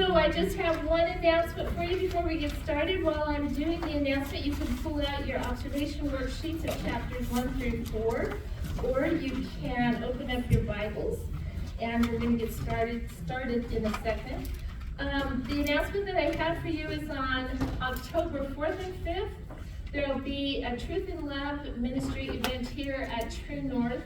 So I just have one announcement for you before we get started. While I'm doing the announcement, you can pull out your observation worksheets of chapters 1 through 4, or you can open up your Bibles, and we're going to get started in a second. The announcement that I have for you is on October 4th and 5th. There will be a Truth in Love ministry event here at True North.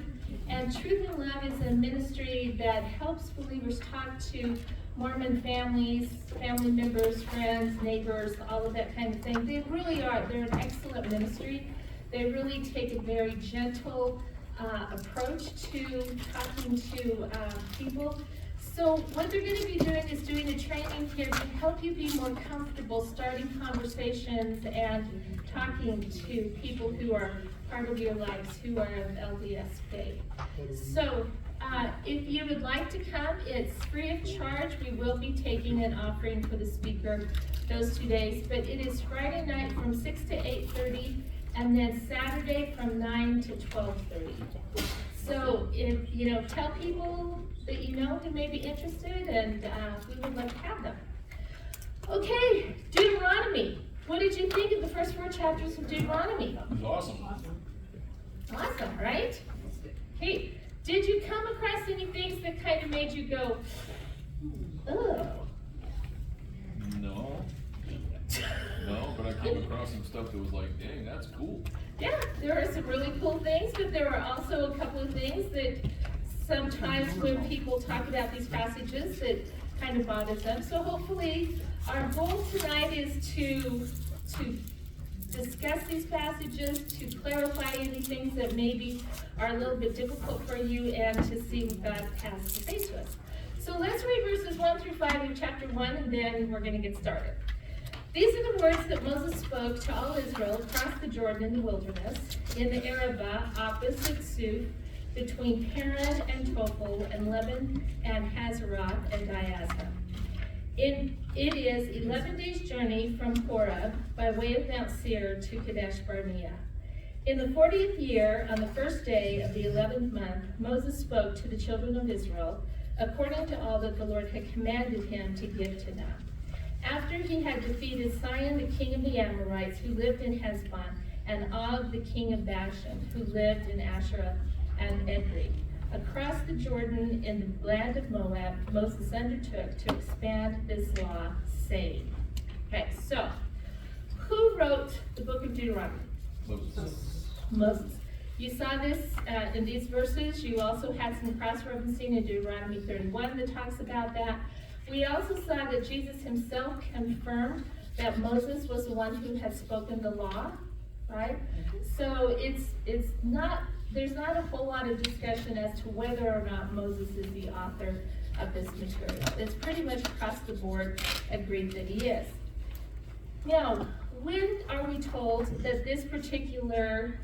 And Truth in Love is a ministry that helps believers talk to Mormon families, family members, friends, neighbors, all of that kind of thing. They really are. They're an excellent ministry. They really take a very gentle approach to talking to people. So what they're going to be doing is doing a training here to help you be more comfortable starting conversations and talking to people who are part of your lives, who are of LDS faith. So if you would like to come, it's free of charge. We will be taking an offering for the speaker those 2 days, but it is Friday night from 6 to 8:30, and then Saturday from 9 to 12:30. So if tell people that you know who may be interested, and we would love to have them. Okay, Deuteronomy. What did you think of the first 4 chapters of Deuteronomy? It was awesome. Awesome, right? Hey, did you come across any things that kind of made you go, ugh? No, but I came across some stuff that was like, dang, that's cool. Yeah, there are some really cool things, but there are also a couple of things that sometimes when people talk about these passages that kind of bothers them. So hopefully our goal tonight is to discuss these passages, to clarify any things that maybe are a little bit difficult for you, and to see what God has to say to us. So let's read verses 1 through 5 in chapter 1, and then we're going to get started. These are the words that Moses spoke to all Israel across the Jordan in the wilderness, in the Arabah opposite Suf, between Paran and Tophel, and Lebanon and Hazeroth and Diazah. It is 11 days' journey from Horeb by way of Mount Seir to Kadesh Barnea. In the 40th year, on the first day of the 11th month, Moses spoke to the children of Israel according to all that the Lord had commanded him to give to them. After he had defeated Sihon, the king of the Amorites, who lived in Heshbon, and Og, the king of Bashan, who lived in Asherah and Edrei. Across the Jordan in the land of Moab, Moses undertook to expand this law, saying. Okay, so who wrote the book of Deuteronomy? Moses. You saw this in these verses. You also had some cross-referencing in Deuteronomy 31 that talks about that. We also saw that Jesus himself confirmed that Moses was the one who had spoken the law, right? So there's not a whole lot of discussion as to whether or not Moses is the author of this material. It's pretty much across the board agreed that he is. Now, when are we told that this particular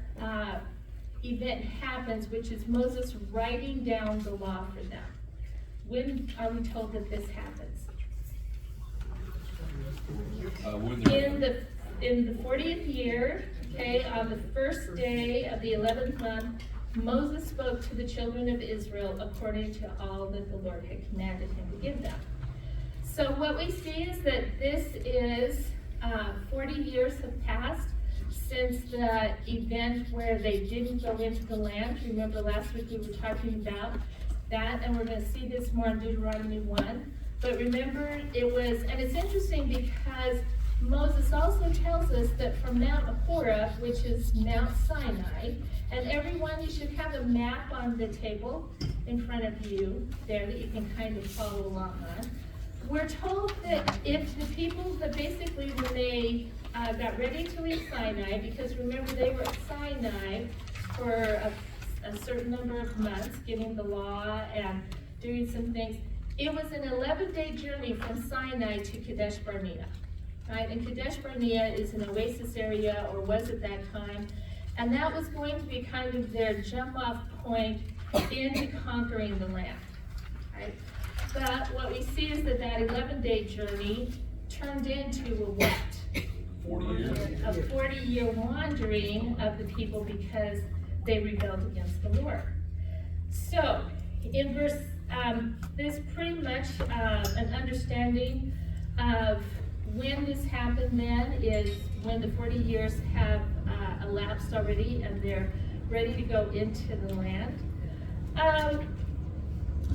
event happens, which is Moses writing down the law for them? When are we told that this happens? In the 40th year, okay, on the first day of the 11th month, Moses spoke to the children of Israel according to all that the Lord had commanded him to give them. So what we see is that this is 40 years have passed since the event where they didn't go into the land. Remember last week we were talking about that, and we're going to see this more in Deuteronomy 1. But remember, and it's interesting because Moses also tells us that from Mount Horeb, which is Mount Sinai, and everyone, you should have a map on the table in front of you there that you can kind of follow along on. We're told that if the people, that basically when they got ready to leave Sinai, because remember they were at Sinai for a certain number of months, getting the law and doing some things. It was an 11-day journey from Sinai to Kadesh Barnea. Right? And Kadesh Barnea is an oasis area, or was at that time, and that was going to be kind of their jump-off point into conquering the land. Right? But what we see is that 11-day journey turned into a what? 40 years. A 40-year wandering of the people because they rebelled against the Lord. So, in verse There's pretty much an understanding of when this happened then is when the 40 years have elapsed already and they're ready to go into the land.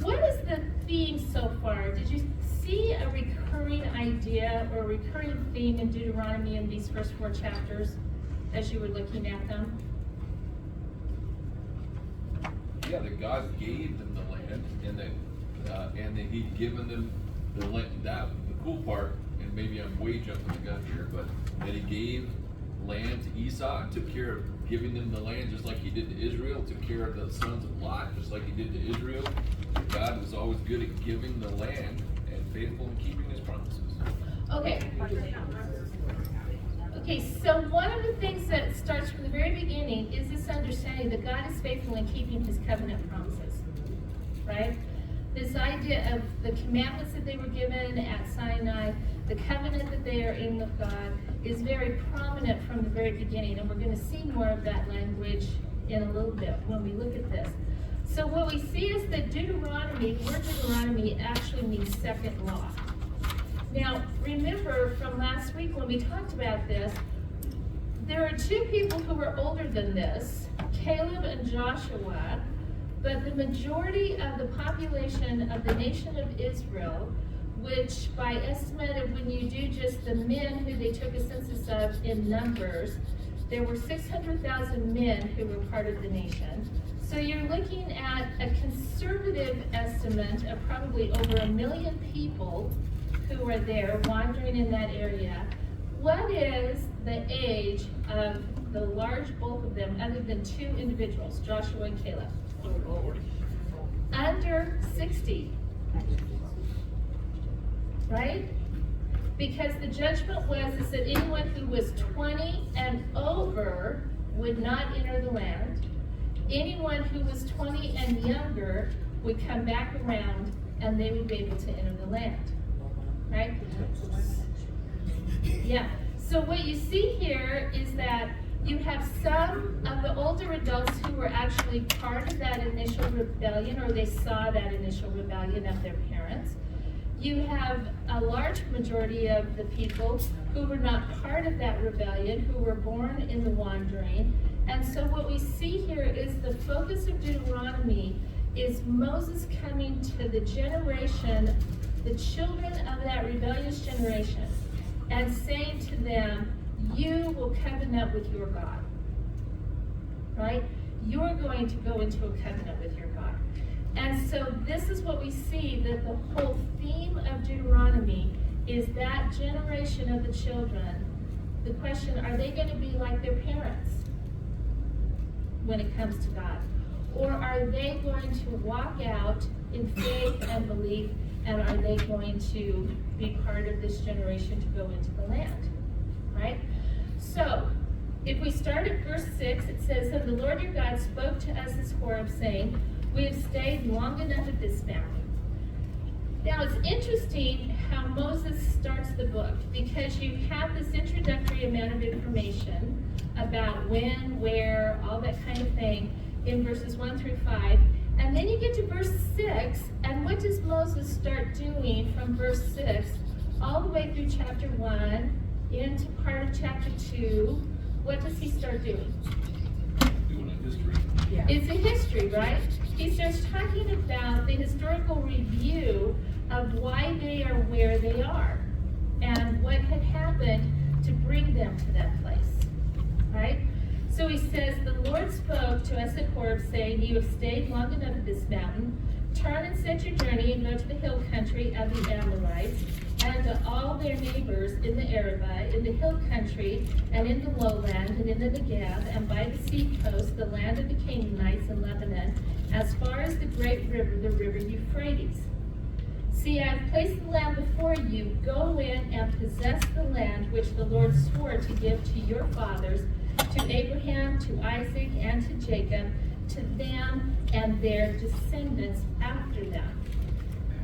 What is the theme so far? Did you see a recurring idea or a recurring theme in Deuteronomy in these first 4 chapters as you were looking at them? Yeah, that God gave them the land, and that He'd given them the land. That the cool part, and maybe I'm way jumping the gun here, but that He gave land to Esau and took care of giving them the land just like He did to Israel. Took care of the sons of Lot just like He did to Israel. God was always good at giving the land and faithful in keeping His promises. Okay. Okay, so one of the things that starts from the very beginning is this understanding that God is faithful in keeping His covenant promises, right? This idea of the commandments that they were given at Sinai, the covenant that they are in with God, is very prominent from the very beginning, and we're going to see more of that language in a little bit when we look at this. So what we see is that Deuteronomy, the word Deuteronomy actually means second law. Now, remember from last week when we talked about this, there are 2 people who were older than this, Caleb and Joshua, but the majority of the population of the nation of Israel, which by estimate of when you do just the men who they took a census of in Numbers, there were 600,000 men who were part of the nation. So you're looking at a conservative estimate of probably over 1 million people who are there wandering in that area. What is the age of the large bulk of them other than 2 individuals, Joshua and Caleb? Under 60. Right? Because the judgment was is that anyone who was 20 and over would not enter the land. Anyone who was 20 and younger would come back around and they would be able to enter the land. Right? Yeah. So what you see here is that you have some of the older adults who were actually part of that initial rebellion, or they saw that initial rebellion of their parents. You have a large majority of the people who were not part of that rebellion, who were born in the wandering. And so what we see here is the focus of Deuteronomy is Moses coming to the generation, the children of that rebellious generation, and saying to them, you will covenant with your God, right? You're going to go into a covenant with your God. And so this is what we see, that the whole theme of Deuteronomy is that generation of the children. The question, are they going to be like their parents when it comes to God? Or are they going to walk out in faith and belief, and are they going to be part of this generation to go into the land, right? So, if we start at verse 6, it says, and the Lord your God spoke to us at Horeb, saying, we have stayed long enough at this mountain. Now, it's interesting how Moses starts the book, because you have this introductory amount of information about when, where, all that kind of thing in verses 1 through 5. And then you get to verse 6, and what does Moses start doing from verse 6 all the way through chapter 1 into part of chapter 2? What does he start doing? Doing a history. Yeah. It's a history, right? He starts talking about the historical review of why they are where they are and what had happened to bring them to that place, right? So he says, the Lord spoke to us at Horeb, saying, you have stayed long enough at this mountain. Turn and set your journey and go to the hill country of the Amorites, and to all their neighbors in the Arabah, in the hill country, and in the lowland, and in the Negev, and by the sea coast, the land of the Canaanites in Lebanon, as far as the great river, the river Euphrates. See, I have placed the land before you. Go in and possess the land which the Lord swore to give to your fathers, to Abraham, to Isaac, and to Jacob, to them and their descendants after them.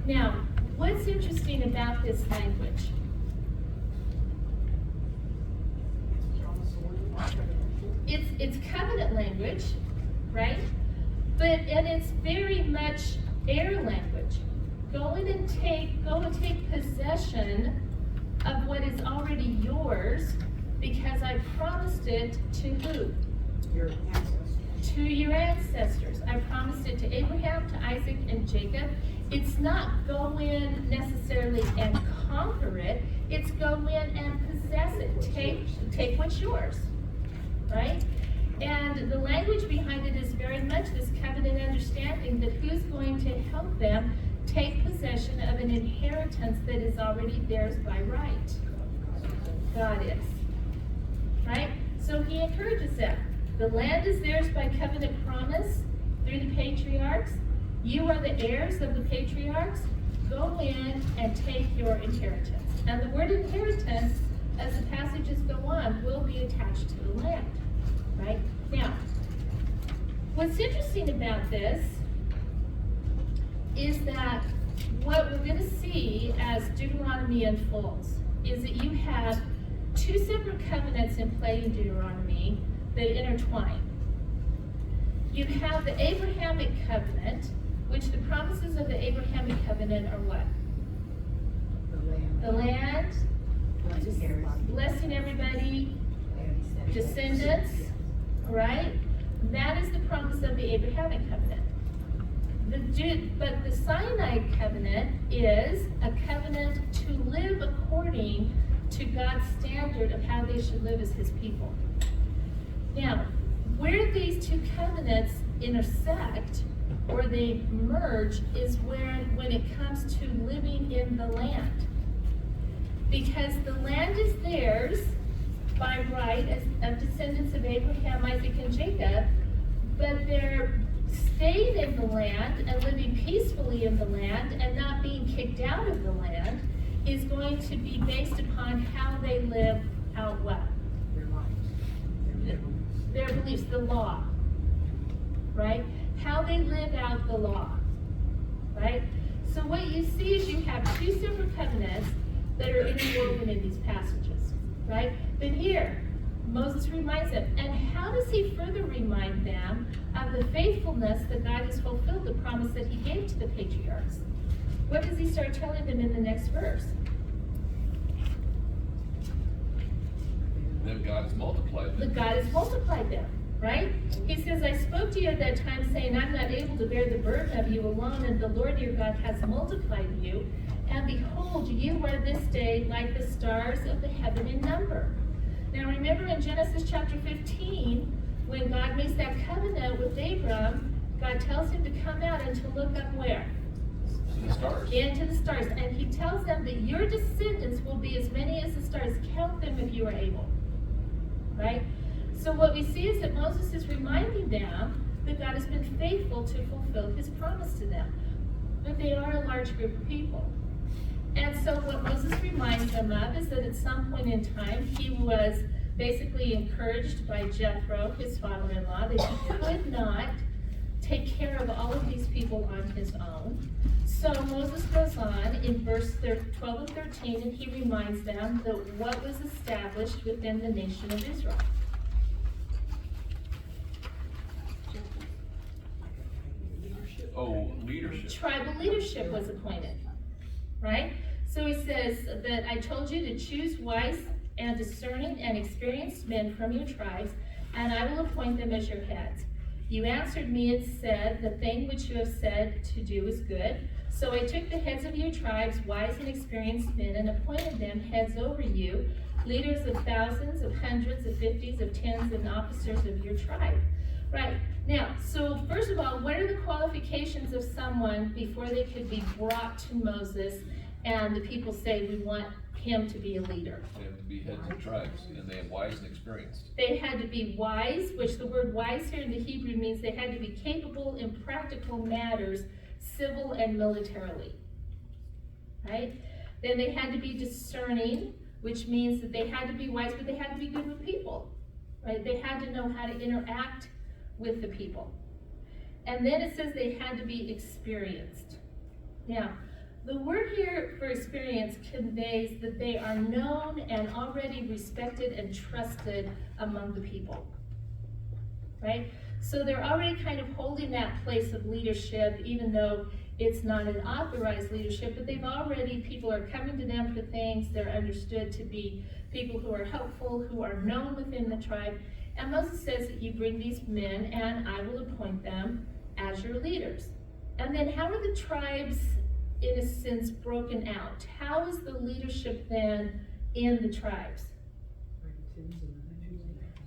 Now, what's interesting about this language? It's covenant language, right? And it's very much heir language. Go and take possession of what is already yours, because I promised it to who? Your ancestors. To your ancestors. I promised it to Abraham, to Isaac, and Jacob. It's not go in necessarily and conquer it. It's go in and possess it. Take what's yours, right? And the language behind it is very much this covenant understanding that who's going to help them take possession of an inheritance that is already theirs by right. God is. Right? So he encourages them. The land is theirs by covenant promise through the patriarchs. You are the heirs of the patriarchs. Go in and take your inheritance. And the word inheritance, as the passages go on, will be attached to the land. Right? Now, what's interesting about this is that what we're going to see as Deuteronomy unfolds is that you have two separate covenants in play in Deuteronomy that intertwine. You have the Abrahamic covenant, which the promises of the Abrahamic covenant are what? The land, blessing everybody, descendants, right? That is the promise of the Abrahamic covenant. But the Sinai covenant is a covenant to live according to God's standard of how they should live as his people. Now, where these two covenants intersect or they merge is when it comes to living in the land. Because the land is theirs by right as of descendants of Abraham, Isaac, and Jacob, but they're staying in the land and living peacefully in the land and not being kicked out of the land is going to be based upon how they live out what? Their beliefs, the law, right? How they live out the law, right? So what you see is you have two separate covenants that are interwoven in these passages, right? But here, Moses reminds them, and how does he further remind them of the faithfulness that God has fulfilled the promise that he gave to the patriarchs? What does he start telling them in the next verse? Then God has multiplied them. That God has multiplied them, right? He says, I spoke to you at that time saying, I'm not able to bear the burden of you alone, and the Lord your God has multiplied you. And behold, you are this day like the stars of the heaven in number. Now remember in Genesis chapter 15, when God makes that covenant with Abram, God tells him to come out and to look up where? To the stars. Into the stars. And he tells them that your descendants will be as many as the stars. Count them if you are able. Right? So what we see is that Moses is reminding them that God has been faithful to fulfill his promise to them. But they are a large group of people. And so what Moses reminds them of is that at some point in time, he was basically encouraged by Jethro, his father-in-law, that he could not take care of all of these people on his own. So Moses goes on in verse 12 and 13, and he reminds them that what was established within the nation of Israel. Oh, leadership. Tribal leadership was appointed, right? So he says that I told you to choose wise and discerning and experienced men from your tribes, and I will appoint them as your heads. You answered me and said, the thing which you have said to do is good. So I took the heads of your tribes, wise and experienced men, and appointed them heads over you, leaders of thousands, of hundreds, of fifties, of tens, and officers of your tribe. Right. Now, so first of all, what are the qualifications of someone before they could be brought to Moses and the people say, we want him to be a leader? They have to be heads of tribes, and they have wise and experienced. They had to be wise, which the word wise here in the Hebrew means they had to be capable in practical matters, civil and militarily. Right? Then they had to be discerning, which means that they had to be wise, but they had to be good with people. Right? They had to know how to interact with the people. And then it says they had to be experienced. Now, the word here for experience conveys that they are known and already respected and trusted among the people. Right? So they're already kind of holding that place of leadership, even though It's not an authorized leadership, but people are coming to them for things. They're understood to be people who are helpful, who are known within the tribe. And Moses says that you bring these men and I will appoint them as your leaders. And then how are the tribes, in a sense, broken out? How is the leadership then in the tribes?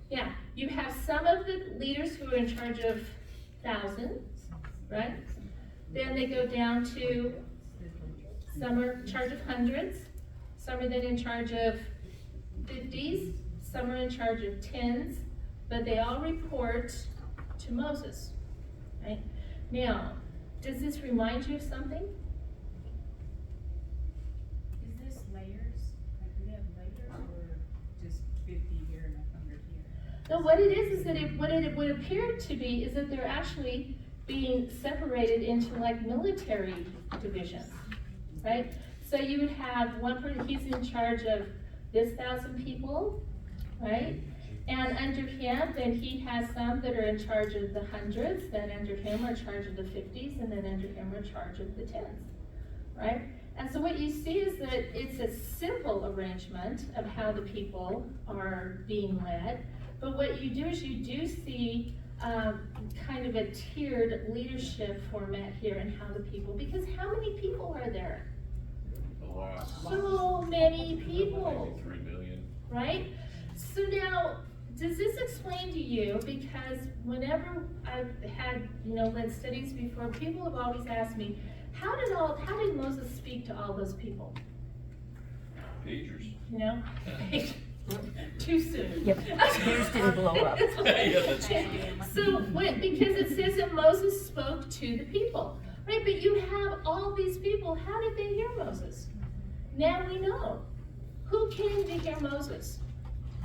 Yeah, you have some of the leaders who are in charge of thousands, right? Then they go down to, some are in charge of hundreds, some are then in charge of 50s, some are in charge of 10s, but they all report to Moses, right? Now, does this remind you of something? Is this layers? Like we have layers or just 50 here and 100 here? No, what it is that what it would appear to be is that they're actually being separated into like military divisions, right? So you would have one person, he's in charge of this 1,000 people, right? And under him, then he has some that are in charge of the hundreds, then under him are in charge of the 50s, and then under him are in charge of the 10s, right? And so what you see is that it's a simple arrangement of how the people are being led, but what you do is you do see kind of a tiered leadership format here in how the people, because how many people are there? A lot. So many people, Maybe 3 million. right? So now, does this explain to you, because whenever I've had, led studies before, people have always asked me, how did Moses speak to all those people? Pagers. Too soon. Yep, theirs didn't blow up. Yeah, that's true. So, because it says that Moses spoke to the people, right? But you have all these people, how did they hear Moses? Now we know. Who came to hear Moses?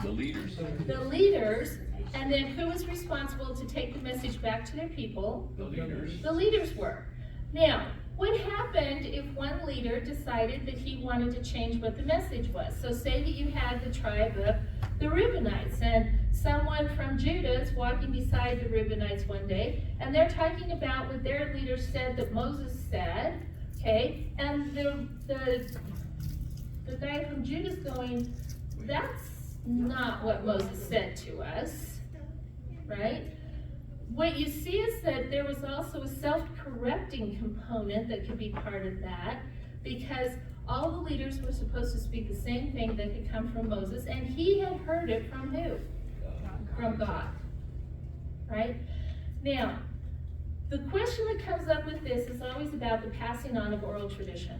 The leaders. The leaders, and then who was responsible to take the message back to their people? The leaders. The leaders were. Now, what happened if one leader decided that he wanted to change what the message was? So say that you had the tribe of the Reubenites, and someone from Judah is walking beside the Reubenites one day, and they're talking about what their leader said that Moses said, okay? And the guy from Judah's going, that's not what Moses said to us, right? What you see is that there was also a self-correcting component that could be part of that, because all the leaders were supposed to speak the same thing that had come from Moses, and he had heard it from who? From God, right? Now, the question that comes up with this is always about the passing on of oral tradition,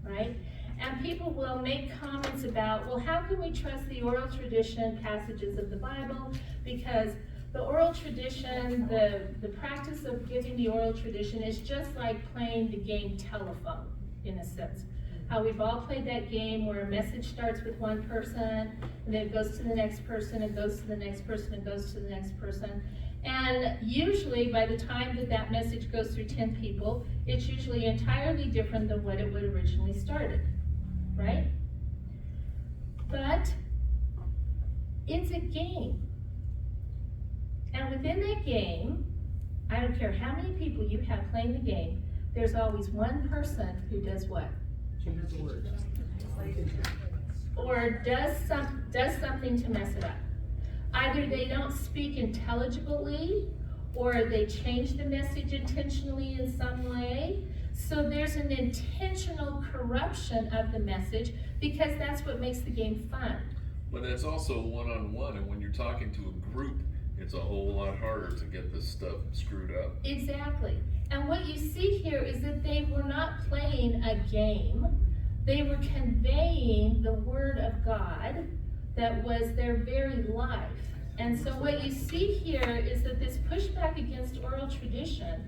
right? And people will make comments about, well, how can we trust the oral tradition passages of the Bible? Because the oral tradition, the practice of giving the oral tradition is just like playing the game telephone, in a sense. How we've all played that game where a message starts with one person, and then it goes to the next person, and goes to the next person, and goes to the next person. And usually, by the time that message goes through 10 people, it's usually entirely different than what it would originally started, right? But it's a game. And within that game, I don't care how many people you have playing the game, there's always one person who does what? Or does something to mess it up. Either they don't speak intelligibly, or they change the message intentionally in some way. So there's an intentional corruption of the message, because that's what makes the game fun. But it's also one-on-one, and when you're talking to a group, it's a whole lot harder to get this stuff screwed up. Exactly. And what you see here is that they were not playing a game. They were conveying the word of God that was their very life. And so what you see here is that this pushback against oral tradition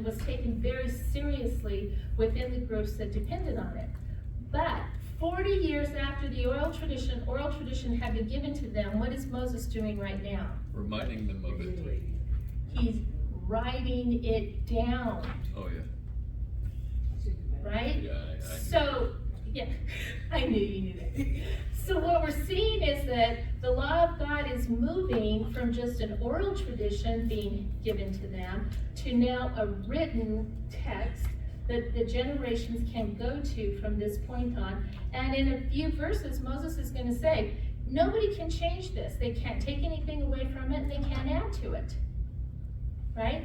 was taken very seriously within the groups that depended on it. But 40 years after the oral tradition had been given to them, what is Moses doing right now? Reminding them of it. He's writing it down, Oh, yeah. right? Yeah, So, yeah, I knew you knew that. So what we're seeing is that the law of God is moving from just an oral tradition being given to them to now a written text that the generations can go to from this point on. And in a few verses, Moses is going to say, nobody can change this. They can't take anything away from it, and they can't add to it. Right?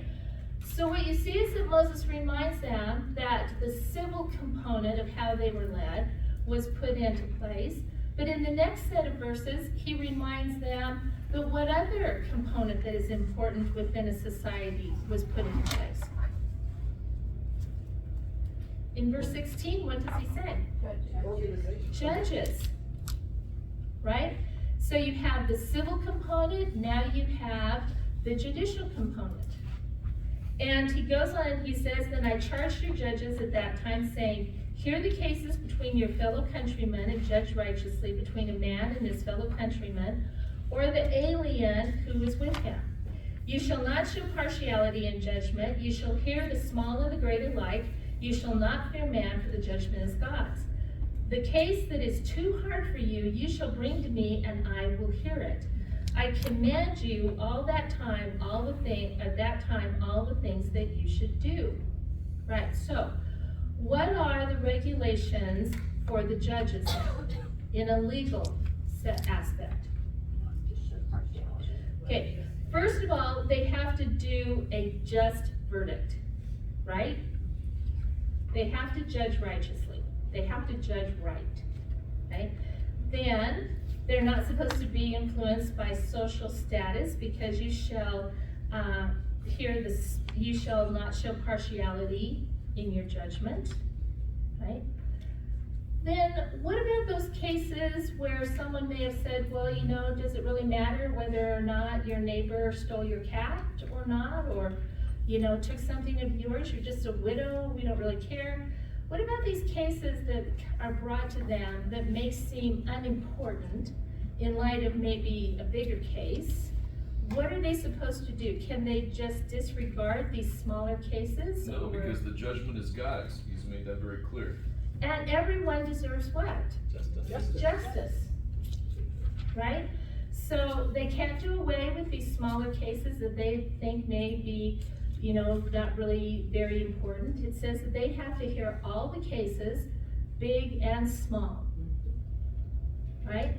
So what you see is that Moses reminds them that the civil component of how they were led was put into place. But in the next set of verses, he reminds them that what other component that is important within a society was put into place. In verse 16, what does he say? Judges. Right? So you have the civil component, now you have the judicial component. And he goes on and he says, then I charged your judges at that time, saying, hear the cases between your fellow countrymen and judge righteously between a man and his fellow countryman, or the alien who is with him. You shall not show partiality in judgment. You shall hear the small and the great alike. You shall not fear man, for the judgment is God's. The case that is too hard for you, you shall bring to me, and I will hear it. I command you all that time, all the things that you should do. Right, so what are the regulations for the judges in a legal aspect? Okay, first of all, they have to do a just verdict, right? They have to judge righteously. They have to judge right, right? Then, they're not supposed to be influenced by social status, because you shall you shall not show partiality in your judgment, right? Then what about those cases where someone may have said, well, you know, does it really matter whether or not your neighbor stole your cat or not, or, you know, took something of yours, you're just a widow, we don't really care. What about these cases that are brought to them that may seem unimportant in light of maybe a bigger case? What are they supposed to do? Can they just disregard these smaller cases? No, because the judgment is God's. He's made that very clear. And everyone deserves what? Justice. Right? So they can't do away with these smaller cases that they think may be, you know, not really very important. It says that they have to hear all the cases, big and small. Right?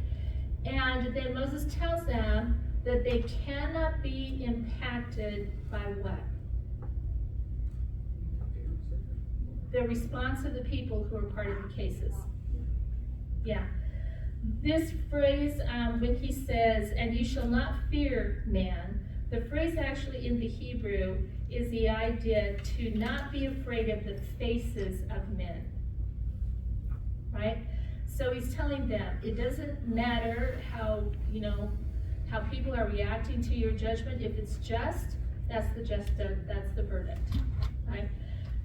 And then Moses tells them that they cannot be impacted by what? The response of the people who are part of the cases. Yeah. This phrase, when he says, and you shall not fear man, the phrase actually in the Hebrew is the idea to not be afraid of the faces of men. Right? So he's telling them, it doesn't matter how, you know, how people are reacting to your judgment. If it's just, that's the verdict, right?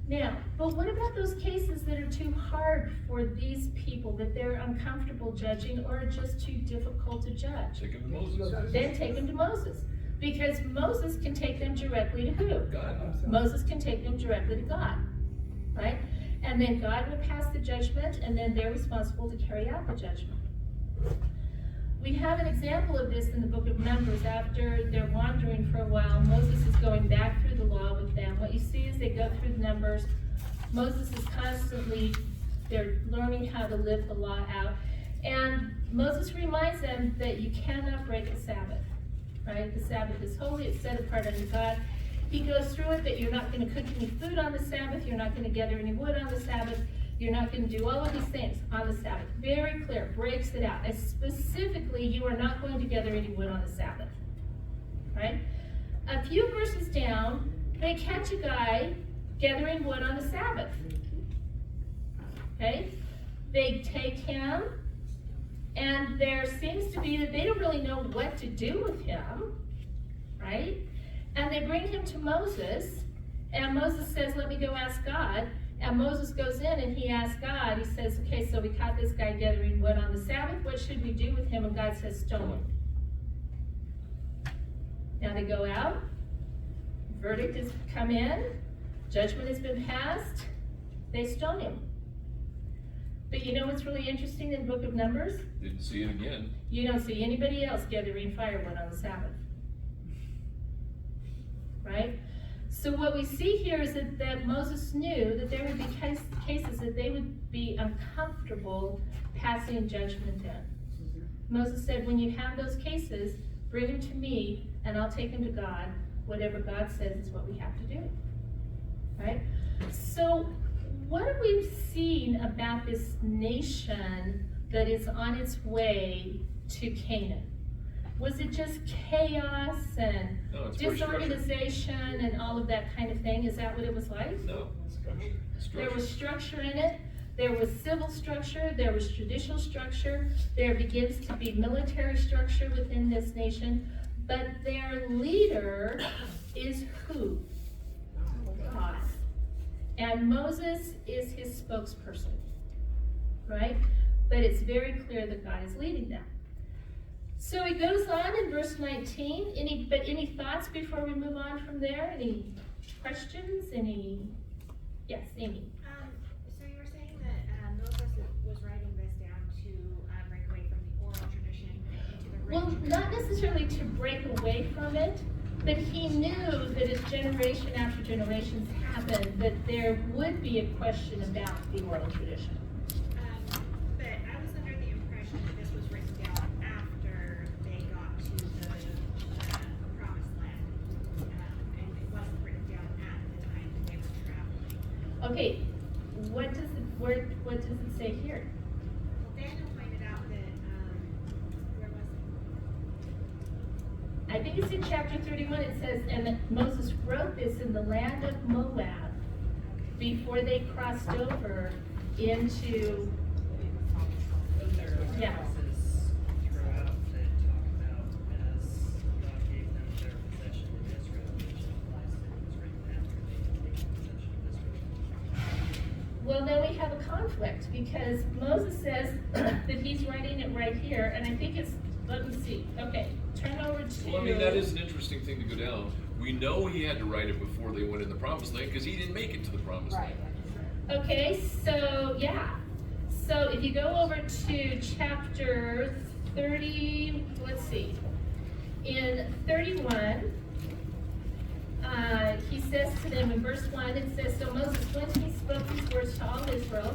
Now, but what about those cases that are too hard for these people, that they're uncomfortable judging or just too difficult to judge? Take him to Moses. Then take them to Moses. Because Moses can take them directly to who? God. Moses can take them directly to God, right? And then God will pass the judgment, and then they're responsible to carry out the judgment. We have an example of this in the book of Numbers. After they're wandering for a while, Moses is going back through the law with them. What you see is they go through the Numbers. Moses is constantly, they're learning how to live the law out. And Moses reminds them that you cannot break the Sabbath, right? The Sabbath is holy, it's set apart unto God. He goes through it that you're not going to cook any food on the Sabbath, you're not going to gather any wood on the Sabbath, you're not going to do all of these things on the Sabbath. Very clear, breaks it out. And specifically, you are not going to gather any wood on the Sabbath, right? A few verses down, they catch a guy gathering wood on the Sabbath, okay? They take him, and there seems to be that they don't really know what to do with him, right? And they bring him to Moses, and Moses says, let me go ask God. And Moses goes in and he asks God, he says, okay, so we caught this guy gathering wood on the Sabbath, what should we do with him? And God says, stone him. Now they go out, verdict has come in, judgment has been passed, they stone him. But you know what's really interesting in the book of Numbers? Didn't see it again. You don't see anybody else gathering firewood on the Sabbath. Right? So what we see here is that Moses knew that there would be cases that they would be uncomfortable passing judgment in. Moses said, when you have those cases, bring them to me and I'll take them to God. Whatever God says is what we have to do. Right? So what are we seeing about this nation that is on its way to Canaan? Was it just chaos and No, it's more structure. disorganization and all of that kind of thing? Is that what it was like? No, There was structure in it. There was civil structure. There was judicial structure. There begins to be military structure within this nation. But their leader is who? God. And Moses is his spokesperson, right? But it's very clear that God is leading them. So he goes on in verse 19. Any thoughts before we move on from there? Any questions? Yes, Amy. So you were saying that Moses was writing this down to break away from the oral tradition into the Well, written not necessarily to break away from it, but he knew that as generation after generations happened, that there would be a question about the oral tradition. But I was under the impression that this was written down after they got to the promised land. And it wasn't written down at the time that they were traveling. Okay, what does it say here? Well, Daniel pointed out that, where was it? I think it's in chapter 31. It says, and that Moses wrote this in the land of Moab before they crossed over into, There are Yeah. promises throughout that talk about as God gave them their possession in Israel, which implies that it was written after they had taken possession of Israel. well, now we have a conflict because Moses says that he's writing it right here, and I think it's, let me see, okay, turn over to. Well, I mean, that is an interesting thing to go down. We know he had to write it before they went in the promised land because he didn't make it to the promised land. Okay, so yeah. So if you go over to chapter 30, let's see. In 31, he says to them in verse 1, it says, so Moses went and he spoke these words to all Israel,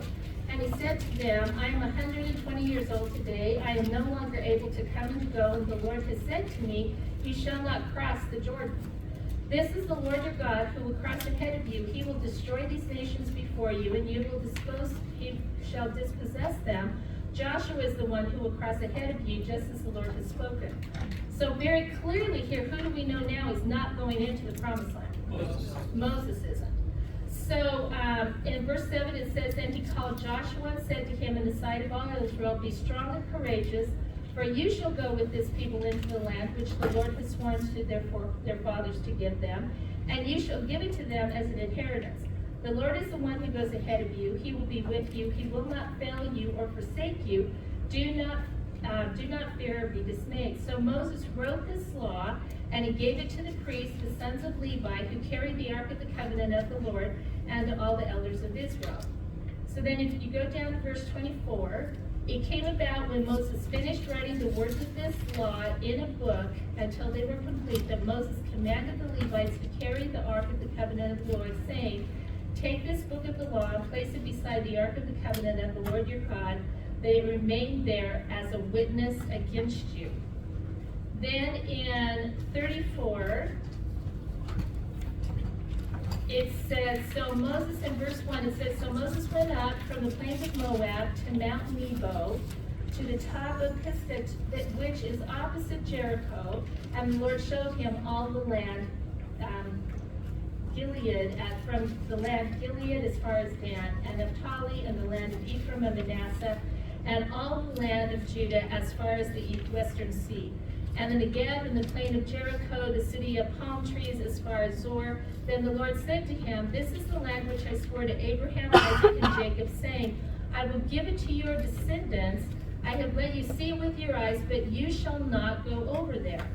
and he said to them, I am 120 years old today. I am no longer able to come and go, and the Lord has said to me, you shall not cross the Jordan. This is the Lord your God who will cross ahead of you. He will destroy these nations before you, and you will he shall dispossess them. Joshua is the one who will cross ahead of you, just as the Lord has spoken. So very clearly here, who do we know now is not going into the promised land? Moses. Moses isn't. So in verse 7 it says, and he called Joshua and said to him in the sight of all Israel, be strong and courageous, for you shall go with this people into the land which the Lord has sworn to their fathers to give them, and you shall give it to them as an inheritance. The Lord is the one who goes ahead of you. He will be with you. He will not fail you or forsake you. Do not fear or be dismayed. So Moses wrote this law, and he gave it to the priests, the sons of Levi, who carried the ark of the covenant of the Lord, and to all the elders of Israel. So then if you go down to verse 24, it came about when Moses finished writing the words of this law in a book until they were complete, that Moses commanded the Levites to carry the ark of the covenant of the Lord, saying, take this book of the law and place it beside the ark of the covenant of the Lord your God. They remain there as a witness against you. Then in 34, it says, so Moses, in verse 1, it says, so Moses went up from the plains of Moab to Mount Nebo, to the top of Pisgah, which is opposite Jericho, and the Lord showed him all the land, Gilead, from the land Gilead as far as Dan, and Naphtali, and the land of Ephraim and Manasseh, and all the land of Judah as far as the western sea. And the Negev and the plain of Jericho, the city of palm trees as far as Zor. Then the Lord said to him, this is the land which I swore to Abraham, Isaac, and Jacob, saying, I will give it to your descendants. I have let you see it with your eyes, but you shall not go over there.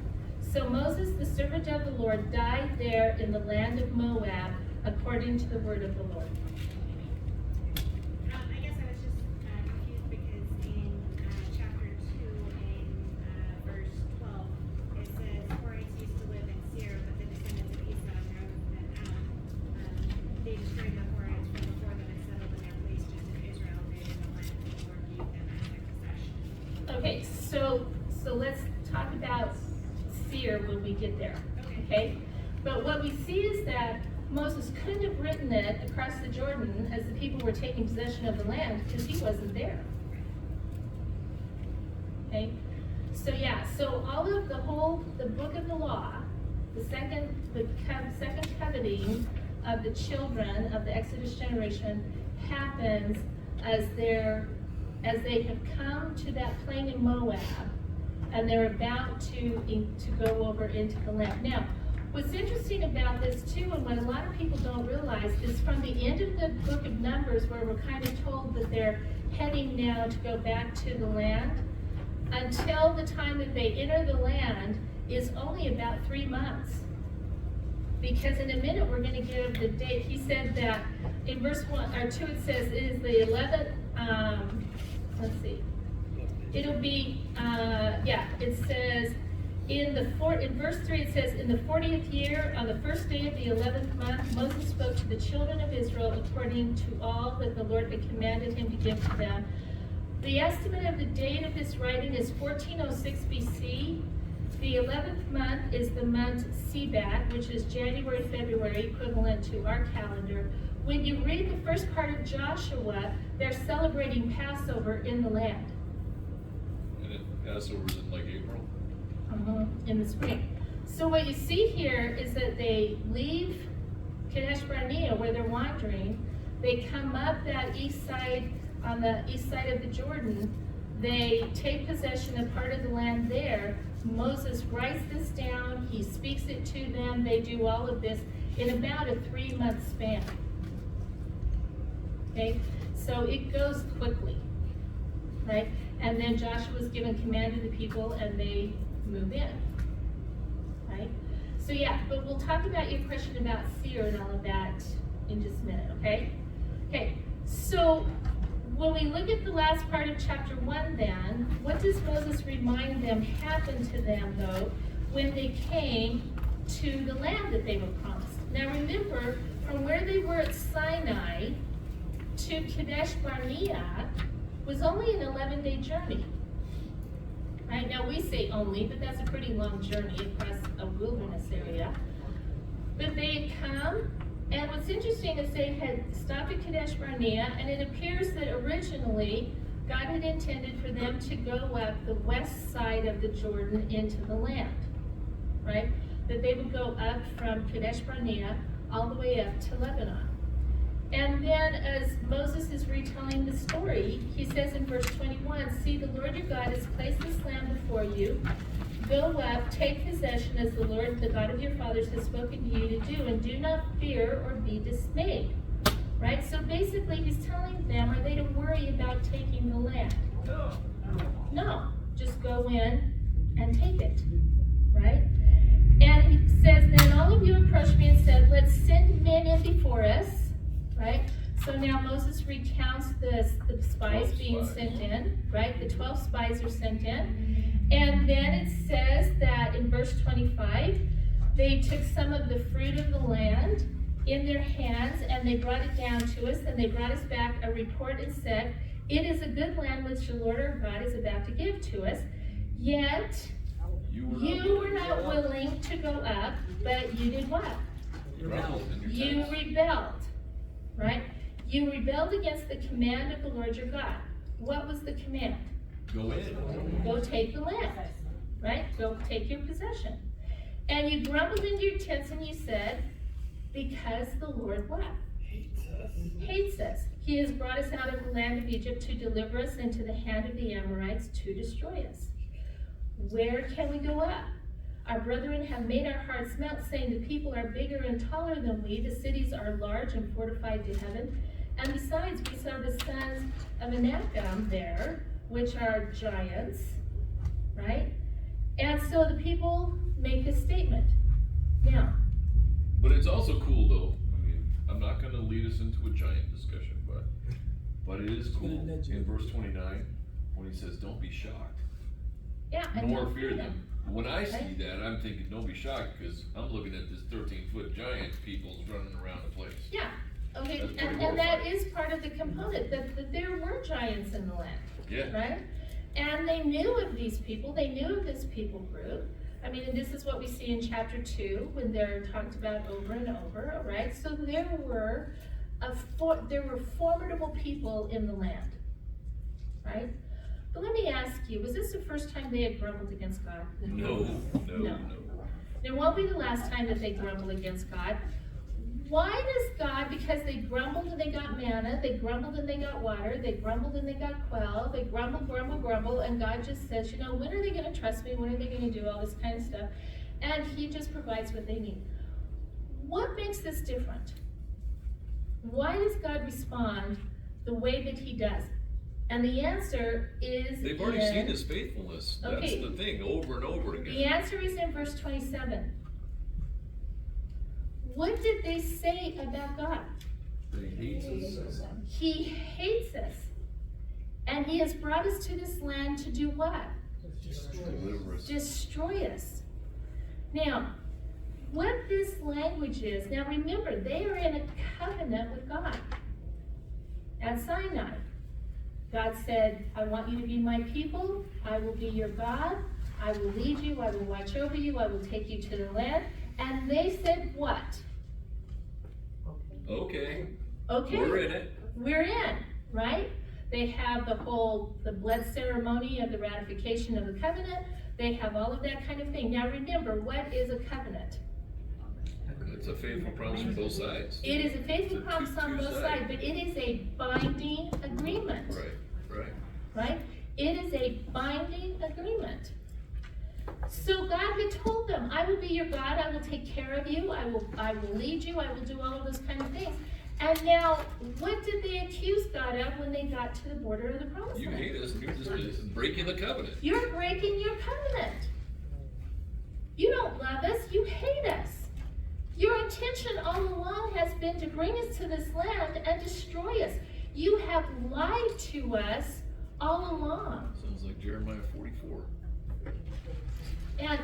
So Moses, the servant of the Lord, died there in the land of Moab, according to the word of the Lord. I guess I was just Okay, so let's talk about Seir when we get there, okay? But what we see is that Moses couldn't have written it across the Jordan as the people were taking possession of the land because he wasn't there. Okay, so yeah, so all of the book of the law, the second coveting of the children of the Exodus generation happens as they have come to that plain in Moab, and they're about to go over into the land. Now, what's interesting about this too, and what a lot of people don't realize, is from the end of the book of Numbers, where we're kind of told that they're heading now to go back to the land, until the time that they enter the land is only about 3 months. Because in a minute we're going to give the date. He said that in verse 1 or 2 it says it is the 11th. Let's see. It'll be it says in verse 3 it says, in the 40th year, on the first day of the 11th month, Moses spoke to the children of Israel according to all that the Lord had commanded him to give to them. The estimate of the date of this writing is 1406 BC. The 11th month is the month Sebat, which is January, February, equivalent to our calendar. When you read the first part of Joshua, they're celebrating Passover in the land. And Passover's in like April? In the spring. So what you see here is that they leave Kadesh Barnea, where they're wandering. They come up that east side, on the east side of the Jordan. They take possession of part of the land there. Moses writes this down. He speaks it to them. They do all of this in about a 3-month span. Okay, so it goes quickly, right? And then Joshua was given command to the people, and they move in, right? So yeah, but we'll talk about your question about Seir and all of that in just a minute, okay? Okay, so when we look at the last part of chapter 1 then, what does Moses remind them happened to them though when they came to the land that they were promised? Now remember, from where they were at Sinai to Kadesh Barnea was only an 11-day journey. Right, now we say only, but that's a pretty long journey across a wilderness area. But they had come, and what's interesting is they had stopped at Kadesh Barnea, and it appears that originally God had intended for them to go up the west side of the Jordan into the land, right? That they would go up from Kadesh Barnea all the way up to Lebanon. And then as Moses is retelling the story, he says in verse 21, see, the Lord your God has placed this land before you. Go up, take possession as the Lord, the God of your fathers, has spoken to you to do, and do not fear or be dismayed. Right? So basically he's telling them, are they to worry about taking the land? No. Just go in and take it. Right? And he says, then all of you approached me and said, let's send men in before us. Right? So now Moses recounts the spies being sent in, right? The 12 spies are sent in. And then it says that in verse 25, they took some of the fruit of the land in their hands and they brought it down to us, and they brought us back a report and said, it is a good land which the Lord our God is about to give to us. Yet you were not willing to go up, but you did what? You rebelled. Right? You rebelled against the command of the Lord your God. What was the command? Go in. Go take the land. Right? Go take your possession. And you grumbled into your tents and you said, because the Lord what? Hates us. He has brought us out of the land of Egypt to deliver us into the hand of the Amorites to destroy us. Where can we go up? Our brethren have made our hearts melt, saying the people are bigger and taller than we. The cities are large and fortified to heaven. And besides, we saw the sons of Anakim there, which are giants, right? And so the people make a statement. Now. But it's also cool though. I mean, I'm not going to lead us into a giant discussion, but it is cool in verse 29 when he says, don't be shocked. Yeah, nor fear them. When I see that, I'm thinking, don't be shocked, because I'm looking at this 13-foot giant people's running around the place. Yeah, okay, and that is part of the component, that there were giants in the land. Yeah. Right? And they knew of these people, they knew of this people group. I mean, and this is what we see in chapter 2 when they're talked about over and over, all right? So there were formidable people in the land, right? But let me ask you, was this the first time they had grumbled against God? No. It won't be the last time that they grumble against God. Why does God, because they grumbled and they got manna, they grumbled and they got water, they grumbled and they got quail, they grumble, and God just says, you know, when are they going to trust me? When are they going to do all this kind of stuff? And he just provides what they need. What makes this different? Why does God respond the way that he does? And the answer is They've already seen his faithfulness. That's Okay. the thing, over and over again. The answer is in verse 27. What did they say about God? He hates us. He hates us. And he has brought us to this land to do what? Deliver us. Destroy us. Now, what this language is, now remember, they are in a covenant with God at Sinai. God said, I want you to be my people, I will be your God, I will lead you, I will watch over you, I will take you to the land. And they said what? Okay. Okay. We're in it. We're in, right? They have the blood ceremony of the ratification of the covenant. They have all of that kind of thing. Now remember, what is a covenant? It's a faithful promise from both sides. It is a faithful It's a promise on both two-sided. sides, but it is a binding agreement. Right. Right? It is a binding agreement. So God had told them, I will be your God, I will take care of you, I will lead you, I will do all of those kind of things. And now, what did they accuse God of when they got to the border of the promised You land? hate us and you're just breaking the covenant. You're breaking your covenant. You don't love us, you hate us. Your intention all along has been to bring us to this land and destroy us. You have lied to us all along. Sounds like Jeremiah 44. And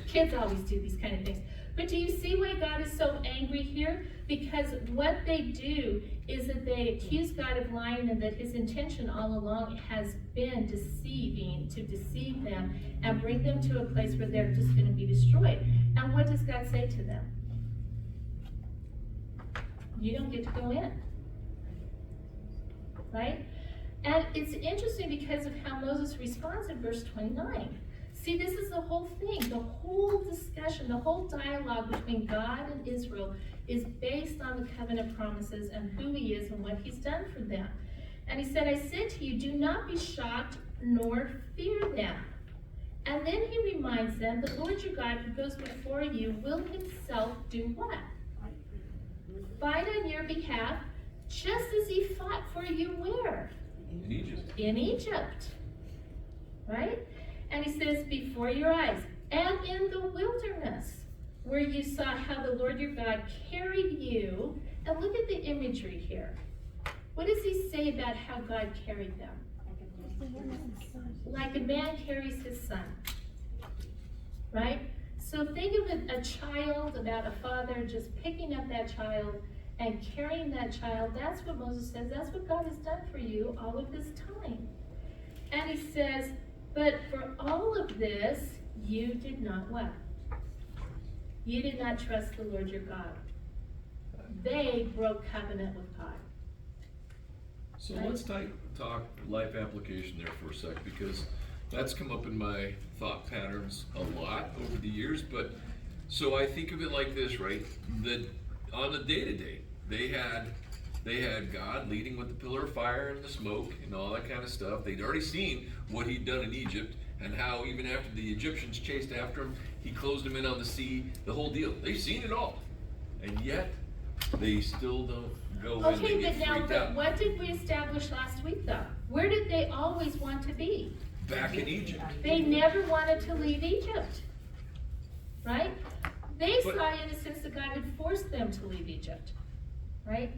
kids always do these kind of things. But do you see why God is so angry here? Because what they do is that they accuse God of lying, and that his intention all along has been to deceive them and bring them to a place where they're just going to be destroyed. And what does God say to them? You don't get to go in. Right? And it's interesting because of how Moses responds in verse 29. See, this is the whole thing. The whole discussion, the whole dialogue between God and Israel is based on the covenant promises and who he is and what he's done for them. And he said, I said to you, do not be shocked nor fear them. And then he reminds them, the Lord your God who goes before you will himself do what? Fight on your behalf, just as he fought for you where? In Egypt. In Egypt. Right? And he says, before your eyes, and in the wilderness, where you saw how the Lord your God carried you. And look at the imagery here. What does he say about how God carried them? Like a man carries his son. Right? So think of a child, about a father just picking up that child and carrying that child. That's what Moses says. That's what God has done for you all of this time. And he says, but for all of this, you did not what? You did not trust the Lord your God. They broke covenant with God. So Right. let's talk life application there for a sec, because that's come up in my thought patterns a lot over the years. But so I think of it like this, right? That on the day-to-day, they had God leading with the pillar of fire and the smoke and all that kind of stuff. They'd already seen what he'd done in Egypt and how even after the Egyptians chased after him, he closed them in on the sea, the whole deal. They've seen it all. And yet, they still don't go in. They Okay, get but freaked out. what did we establish last week though? Where did they always want to be? Back in Egypt. They never wanted to leave Egypt. Right? They But- saw in a sense that God had forced them to leave Egypt. Right?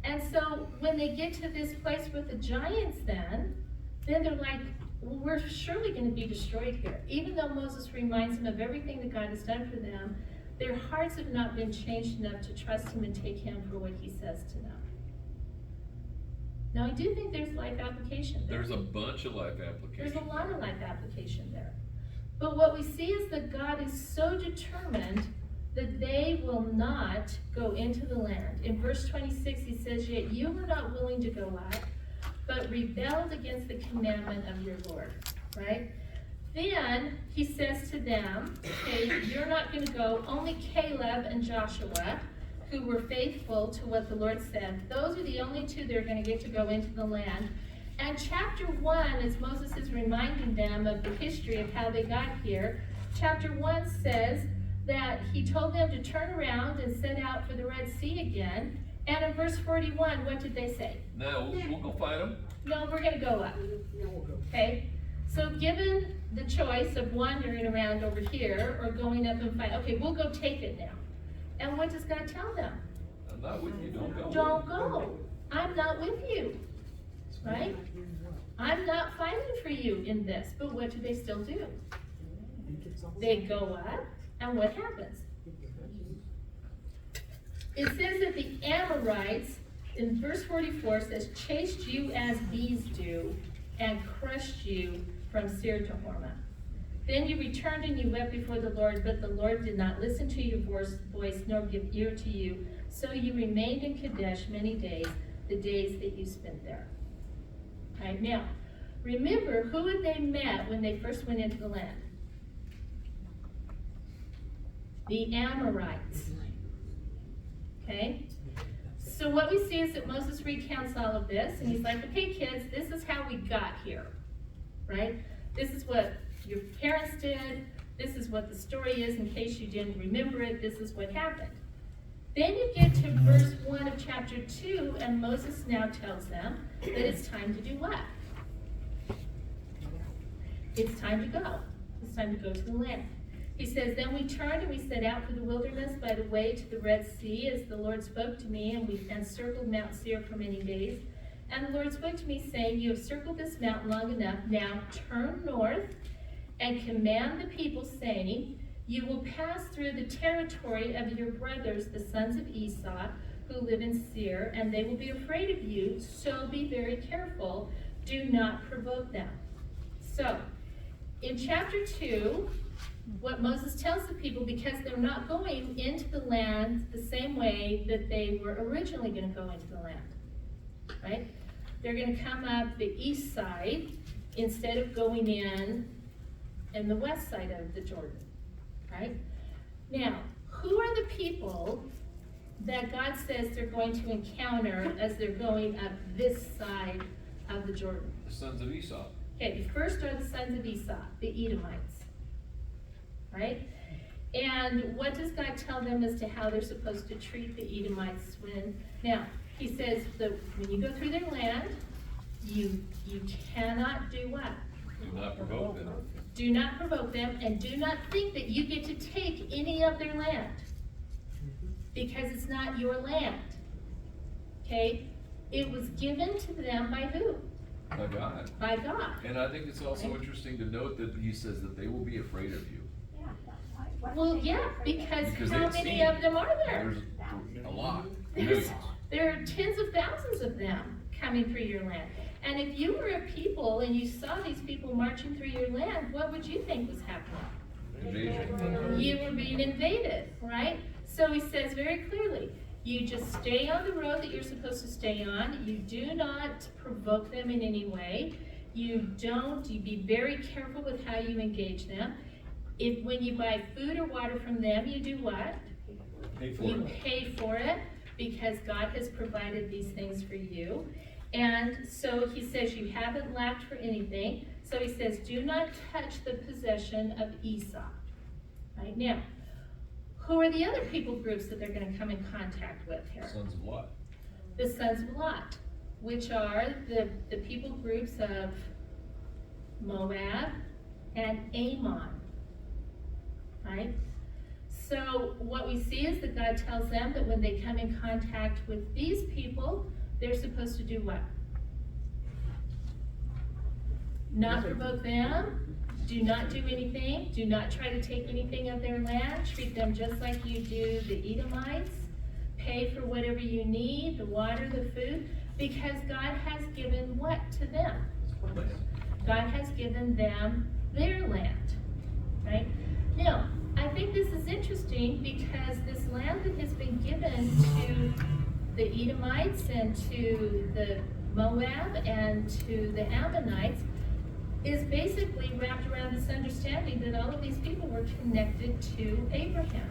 And so when they get to this place with the giants then they're like, well, we're surely going to be destroyed here. Even though Moses reminds them of everything that God has done for them, their hearts have not been changed enough to trust him and take him for what he says to them. Now, I do think there's life application there. There's a bunch of life There's applications. a lot of life application there. But what we see is that God is so determined that they will not go into the land. In verse 26, he says, "Yet you were not willing to go out, but rebelled against the commandment of your Lord," right? Then he says to them, okay, you're not going to go, only Caleb and Joshua, who were faithful to what the Lord said. Those are the only two that are going to get to go into the land. And chapter 1, as Moses is reminding them of the history of how they got here, chapter 1 says that he told them to turn around and set out for the Red Sea again. And in verse 41, what did they say? No, we'll go find them. No, we're going to go up. Okay? So given the choice of wandering around over here or going up and fight, okay, we'll go take it now. And what does God tell them? I'm not with you, don't go. Don't go. I'm not with you. Right? I'm not fighting for you in this. But what do they still do? They go up, and what happens? It says that the Amorites, in verse 44, says, chased you as bees do, and crushed you from Seir to Hormah. Then you returned and you wept before the Lord, but the Lord did not listen to your voice, nor give ear to you. So you remained in Kadesh many days, the days that you spent there. All right, now, remember, who had they met when they first went into the land? The Amorites. Okay? So what we see is that Moses recounts all of this, and he's like, okay, kids, this is how we got here. Right? This is what your parents did. This is what the story is in case you didn't remember it. This is what happened. Then you get to verse 1 of chapter 2, and Moses now tells them that it's time to do what? It's time to go. It's time to go to the land. He says, then we turned and we set out for the wilderness by the way to the Red Sea, as the Lord spoke to me, and we encircled Mount Seir for many days. And the Lord spoke to me, saying, you have circled this mountain long enough. Now turn north and command the people, saying, you will pass through the territory of your brothers, the sons of Esau, who live in Seir, and they will be afraid of you, so be very careful. Do not provoke them. So, in chapter 2, what Moses tells the people, because they're not going into the land the same way that they were originally going to go into the land, right? They're going to come up the east side instead of going in the west side of the Jordan, right? Now, who are the people that God says they're going to encounter as they're going up this side of the Jordan? The sons of Esau. Okay, the first are the sons of Esau, the Edomites, right? And what does God tell them as to how they're supposed to treat the Edomites now, he says that when you go through their land, you cannot do what? Do not provoke them. Do not provoke them, and do not think that you get to take any of their land, because it's not your land. Okay? It was given to them by who? By God. By God. And I think it's also interesting to note that he says that they will be afraid of you. Well, yeah, because Because how they've many seen- of them are there? There's a lot. There's, there are tens of thousands of them coming through your land. And if you were a people and you saw these people marching through your land, what would you think was happening? Invasion. You were being invaded, right? So he says very clearly, you just stay on the road that you're supposed to stay on. You do not provoke them in any way. You be very careful with how you engage them. When you buy food or water from them, you do what? Pay for You it. pay for it because God has provided these things for you. And so he says you haven't lacked for anything. So he says, do not touch the possession of Esau. Right now, who are the other people groups that they're going to come in contact with here? Sons of Lot. The sons of Lot, which are the people groups of Moab and Ammon. Right? So what we see is that God tells them that when they come in contact with these people, they're supposed to do what? Not provoke them. Do not do anything. Do not try to take anything of their land. Treat them just like you do the Edomites. Pay for whatever you need, the water, the food. Because God has given what to them? God has given them their land, right? Now, I think this is interesting because this land that has been given to the Edomites and to the Moab and to the Ammonites is basically wrapped around this understanding that all of these people were connected to Abraham.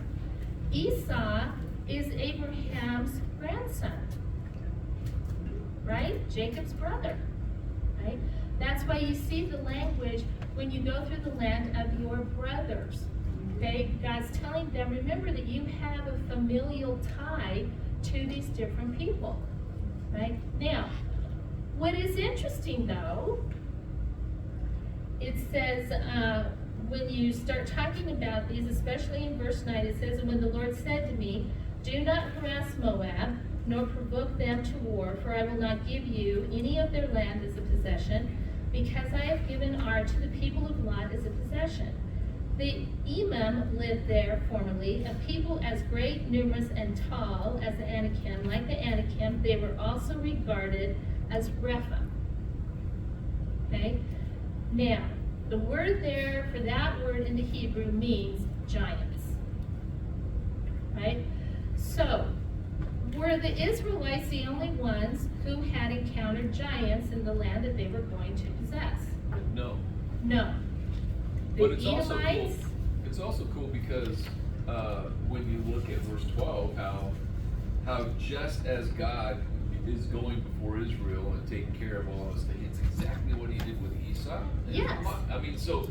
Esau is Abraham's grandson, right? Jacob's brother, right? That's why you see the language when you go through the land of your brothers. Okay, God's telling them, remember that you have a familial tie to these different people, right? Now, what is interesting though, it says, when you start talking about these, especially in verse 9, it says, and when the Lord said to me, do not harass Moab, nor provoke them to war, for I will not give you any of their land as a possession, because I have given Ar to the people of Lot as a possession. The Emim lived there formerly, a people as great, numerous, and tall as the Anakim. Like the Anakim, they were also regarded as Rephaim. Okay? Now, the word there for that word in the Hebrew means giants. Right? So, were the Israelites the only ones who had encountered giants in the land that they were going to possess? No. No. The But it's also cool. Edomites, It's also cool because when you look at verse 12, how just as God is going before Israel and taking care of all this thing, it's exactly what He did with Esau. Yes. I mean, so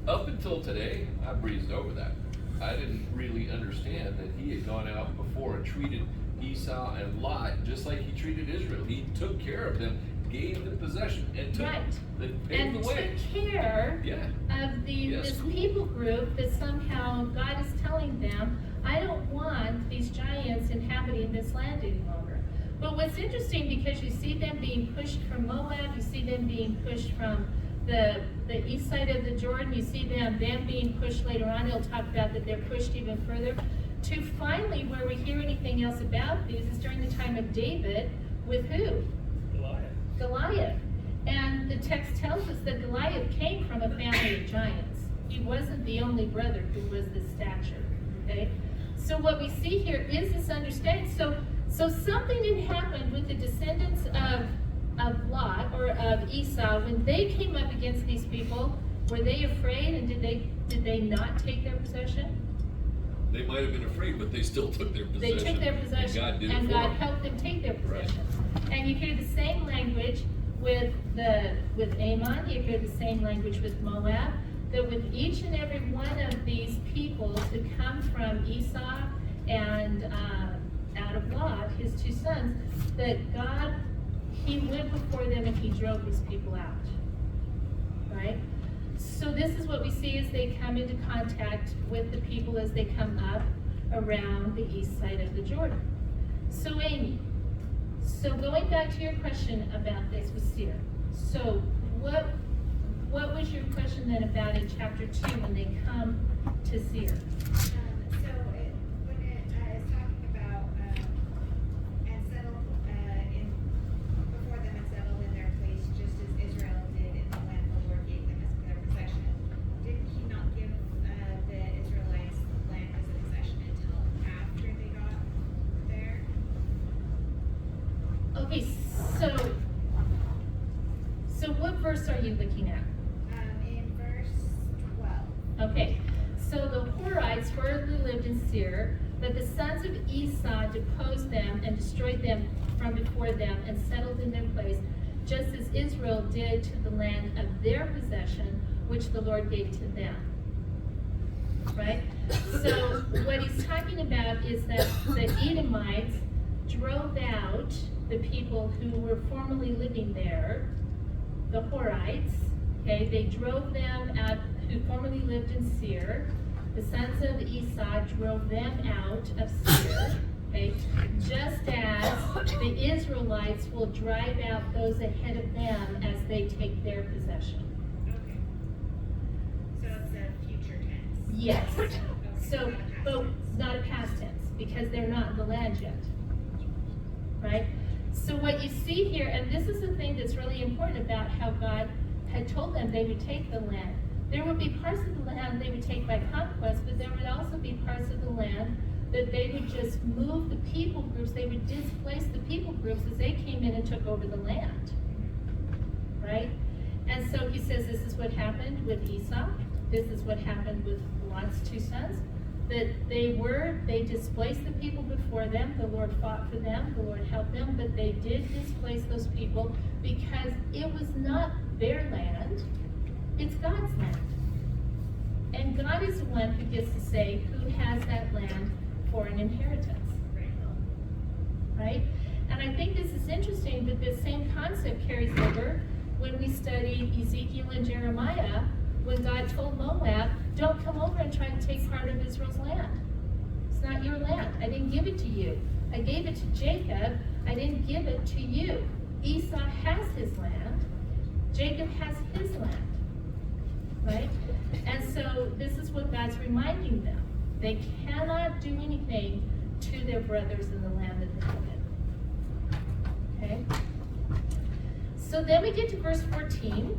up until today, I breezed over that. I didn't really understand that He had gone out before and treated Esau and Lot just like He treated Israel. He took care of them, gave them possession, and right, paved and the way. took care Yeah. of Yes, this cool. people group that somehow God is telling them, I don't want these giants inhabiting this land any longer. But what's interesting, because you see them being pushed from Moab, you see them being pushed from the east side of the Jordan, you see them being pushed later on, it'll talk about that they're pushed even further, to finally where we hear anything else about these is during the time of David, with who? Goliath. And the text tells us that Goliath came from a family of giants. He wasn't the only brother who was this stature, okay? So what we see here is this understanding. So something had happened with the descendants of Lot, or of Esau, when they came up against these people. Were they afraid, and did they not take their possession? They might have been afraid, but they still took their possession. They took their possession, And God did it and for God them. helped them take their possession. And you hear the same language with Ammon, you hear the same language with Moab, that with each and every one of these peoples who come from Esau and out of Lot, his two sons, that God, He went before them and He drove these people out. Right? So this is what we see as they come into contact with the people as they come up around the east side of the Jordan. So Amy, so going back to your question about this with Seir, so what was your question then about in chapter 2 when they come to Seir? When it is talking about and settled before them and settled in their place, just as Israel did in the land the Lord gave them as their possession, didn't He not give the Israelites land as a possession until after they got there? Okay, so what verse are you looking at? In verse 12. Okay, so the Horites formerly lived in Seir, but the sons of Esau deposed them and destroyed them from before them and settled in their place, just as Israel did to the land of their possession, which the Lord gave to them. Right? So what he's talking about is that the Edomites drove out the people who were formerly living there, the Horites. Okay, they drove them out, who formerly lived in Seir. The sons of Esau drove them out of Seir. Okay, just as the Israelites will drive out those ahead of them as they take their possession. Okay. So it's a future tense. Yes. Okay, So, not a past but tense. not a past tense, because they're not in the land yet. Right? So what you see here, and this is the thing that's really important about how God had told them they would take the land. There would be parts of the land they would take by conquest, but there would also be parts of the land that they would just move the people groups, they would displace the people groups as they came in and took over the land. Right? And so he says this is what happened with Esau. This is what happened with Lot's two sons. That they displaced the people before them. The Lord fought for them. The Lord helped them. But they did displace those people because it was not their land. It's God's land. And God is the one who gets to say who has that land for an inheritance. Right? And I think this is interesting that this same concept carries over when we studied Ezekiel and Jeremiah, when God told Moab, don't come over and try to take part of Israel's land. It's not your land. I didn't give it to you. I gave it to Jacob. I didn't give it to you. Esau has his land. Jacob has his land. Right? And so this is what God's reminding them. They cannot do anything to their brothers in the land that they live in. Okay? So then we get to verse 14,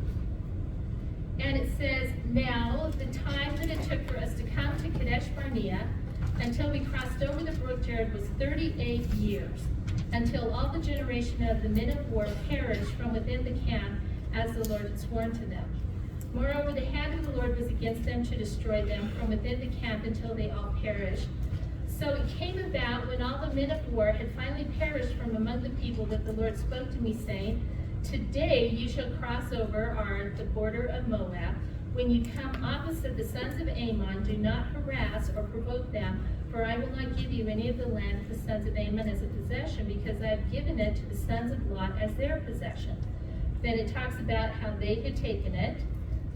and it says, now the time that it took for us to come to Kadesh Barnea until we crossed over the brook Jared was 38 years, until all the generation of the men of war perished from within the camp as the Lord had sworn to them. Moreover, the hand of the Lord was against them to destroy them from within the camp until they all perished. So it came about when all the men of war had finally perished from among the people that the Lord spoke to me, saying, today you shall cross over the border of Moab. When you come opposite the sons of Ammon, do not harass or provoke them, for I will not give you any of the land of the sons of Ammon as a possession, because I have given it to the sons of Lot as their possession. Then it talks about how they had taken it.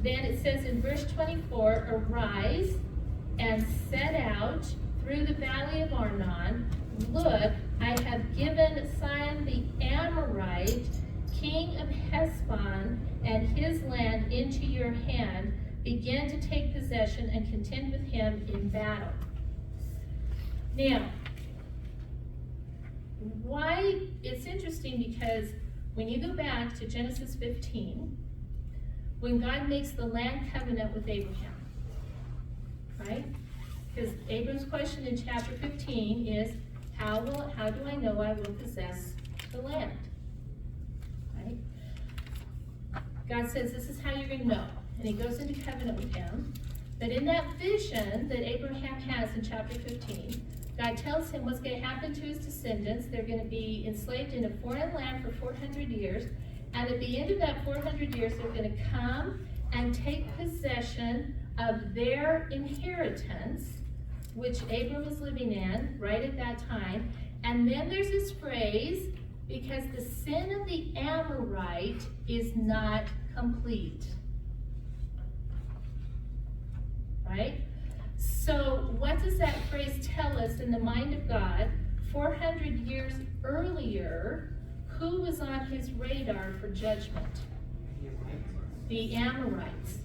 Then it says in verse 24, arise and set out through the valley of Arnon. Look, I have given Sihon the Amorite, king of Heshbon, and his land into your hand. Begin to take possession and contend with him in battle. Now, why it's interesting, because when you go back to Genesis 15, when God makes the land covenant with Abraham, right? Because Abram's question in chapter 15 is, how do I know I will possess the land? Right? God says, this is how you're going to know. And he goes into covenant with him. But in that vision that Abraham has in chapter 15, God tells him what's going to happen to his descendants. They're going to be enslaved in a foreign land for 400 years. And at the end of that 400 years, they're going to come and take possession of their inheritance, which Abram was living in right at that time. And then there's this phrase, because the sin of the Amorite is not complete. Right? So what does that phrase tell us in the mind of God? 400 years earlier, who was on his radar for judgment? The Amorites.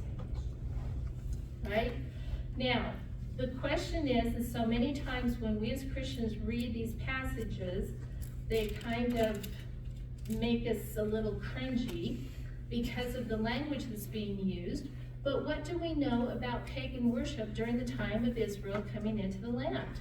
Right? Now, the question is, and so many times when we as Christians read these passages, they kind of make us a little cringy because of the language that's being used. But what do we know about pagan worship during the time of Israel coming into the land?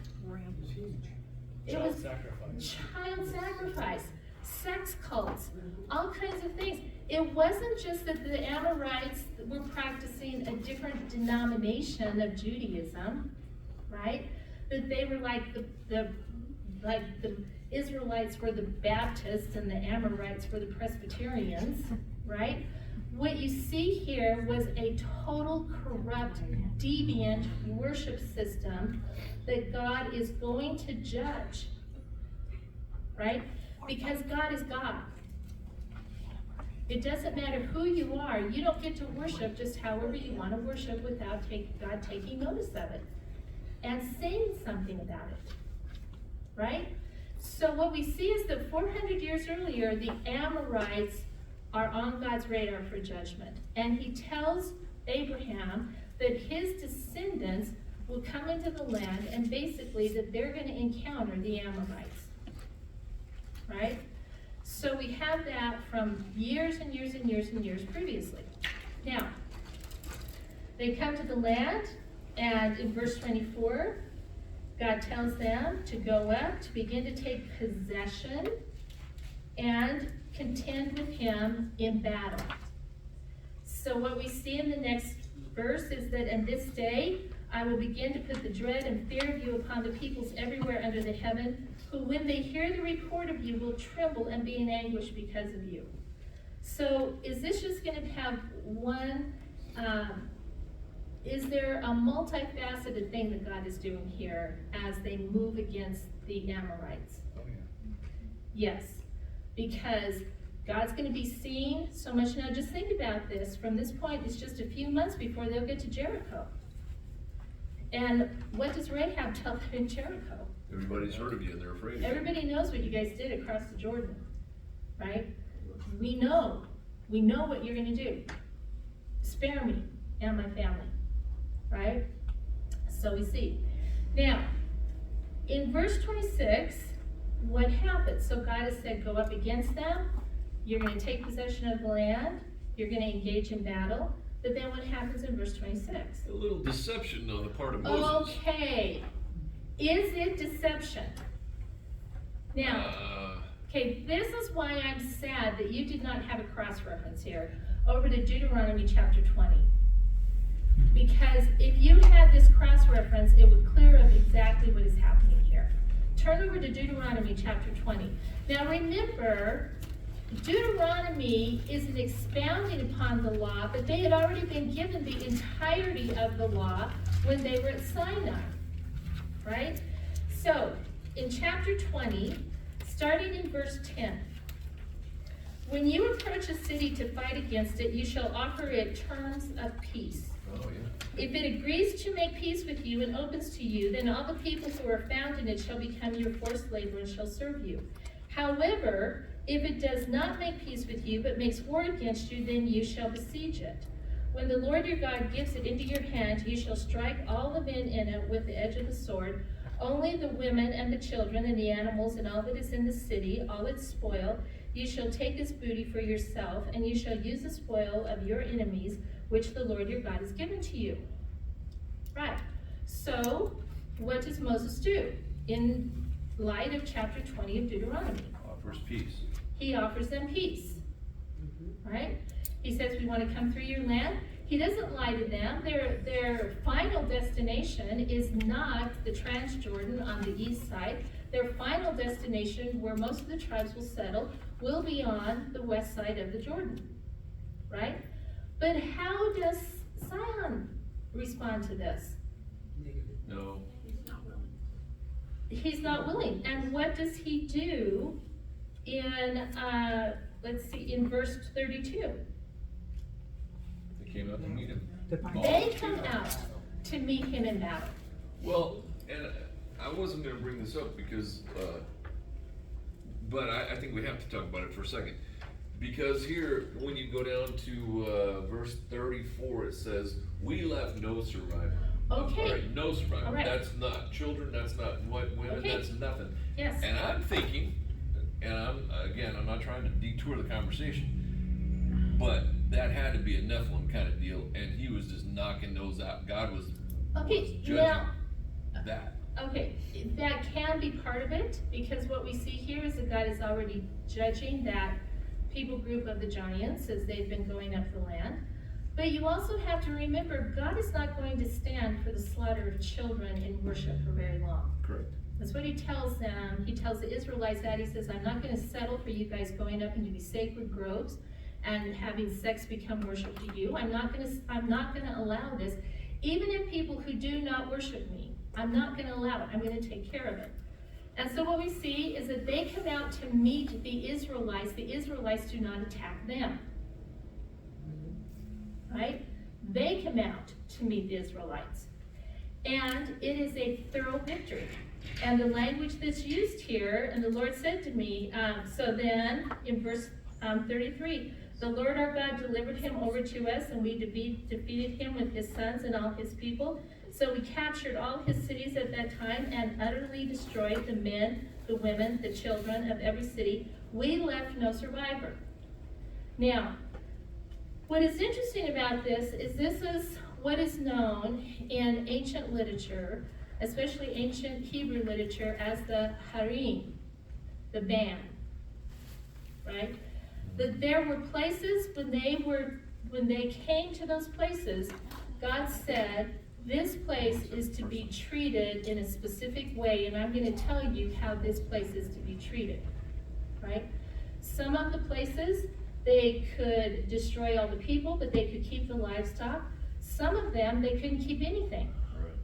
It was child sacrifice, sex cults, all kinds of things. It wasn't just that the Amorites were practicing a different denomination of Judaism, right? That they were like the Israelites were the Baptists and the Amorites were the Presbyterians, right? What you see here was a total corrupt, deviant worship system that God is going to judge, right? Because God is God. It doesn't matter who you are. You don't get to worship just however you want to worship without God taking notice of it and saying something about it, right? So what we see is that 400 years earlier, the Amorites are on God's radar for judgment. And he tells Abraham that his descendants will come into the land, and basically that they're going to encounter the Amorites. Right? So we have that from years and years and years and years previously. Now, they come to the land, and in verse 24, God tells them to go up, to begin to take possession, and contend with him in battle. So what we see in the next verse is that, "And this day I will begin to put the dread and fear of you upon the peoples everywhere under the heaven, who when they hear the report of you will tremble and be in anguish because of you." So is this just going to have one, is there a multifaceted thing that God is doing here as they move against the Amorites? Oh, yeah. Yes, because God's going to be seen so much. Now just think about this. From this point, it's just a few months before they'll get to Jericho. And what does Rahab tell them in Jericho? Everybody's heard of you and they're afraid of you. Everybody knows what you guys did across the Jordan, right? We know what you're going to do. Spare me and my family, right? So we see. Now, in verse 26, what happens? So God has said, go up against them. You're going to take possession of the land. You're going to engage in battle. But then what happens in verse 26? A little deception on the part of Moses. Okay. Is it deception? Now, okay, this is why I'm sad that you did not have a cross-reference here over to Deuteronomy chapter 20. Because if you had this cross-reference, it would clear up exactly what is happening here. Turn over to Deuteronomy chapter 20. Now remember, Deuteronomy is an expounding upon the law, but they had already been given the entirety of the law when they were at Sinai, right? So, in chapter 20, starting in verse 10, "When you approach a city to fight against it, you shall offer it terms of peace. Oh, yeah. If it agrees to make peace with you and opens to you, then all the people who are found in it shall become your forced labor and shall serve you. However, if it does not make peace with you, but makes war against you, then you shall besiege it. When the Lord your God gives it into your hand, you shall strike all the men in it with the edge of the sword. Only the women and the children and the animals and all that is in the city, all its spoil, you shall take as booty for yourself, and you shall use the spoil of your enemies, which the Lord your God has given to you." Right. So, what does Moses do in light of chapter 20 of Deuteronomy? Offers peace. He offers them peace, right? He says, we want to come through your land. He doesn't lie to them. Their final destination is not the Transjordan on the east side. Their final destination, where most of the tribes will settle, will be on the west side of the Jordan, right? But how does Sihon respond to this? No. He's not willing. And what does he do in, let's see, in verse 32? They came out to meet him. They come out to meet him in battle. Well, and I wasn't going to bring this up because, but I think we have to talk about it for a second. Because here, when you go down to verse 34, it says, "We left no survivor." Okay. All right, no survivor. All right. That's not children, that's not women, Okay. that's nothing. Yes. And I'm thinking, and I'm not trying to detour the conversation, but that had to be a Nephilim kind of deal, and he was just knocking those out. God was judging now, that. okay, that can be part of it, because what we see here is that God is already judging that people group of the giants as they've been going up the land. But you also have to remember, God is not going to stand for the slaughter of children in worship for very long. Correct. That's what he tells them. He tells the Israelites that. He says, I'm not going to settle for you guys going up into these sacred groves and having sex become worship to you. I'm not going to allow this. Even in people who do not worship me, I'm not going to allow it. I'm going to take care of it. And so what we see is that they come out to meet the Israelites. The Israelites do not attack them. Right? They come out to meet the Israelites. And it is a thorough victory. And the language that's used here, and the Lord said to me, so then in verse 33, the Lord our God delivered him over to us, and we defeated him with his sons and all his people. So we captured all his cities at that time and utterly destroyed the men, the women, the children of every city, We left no survivor. Now, what is interesting about this is what is known in ancient literature, especially ancient Hebrew literature, as the harim, the band, right? That there were places when they came to those places, God said, this place is to be treated in a specific way, and I'm going to tell you how this place is to be treated, right? Some of the places, they could destroy all the people, but they could keep the livestock. Some of them, they couldn't keep anything,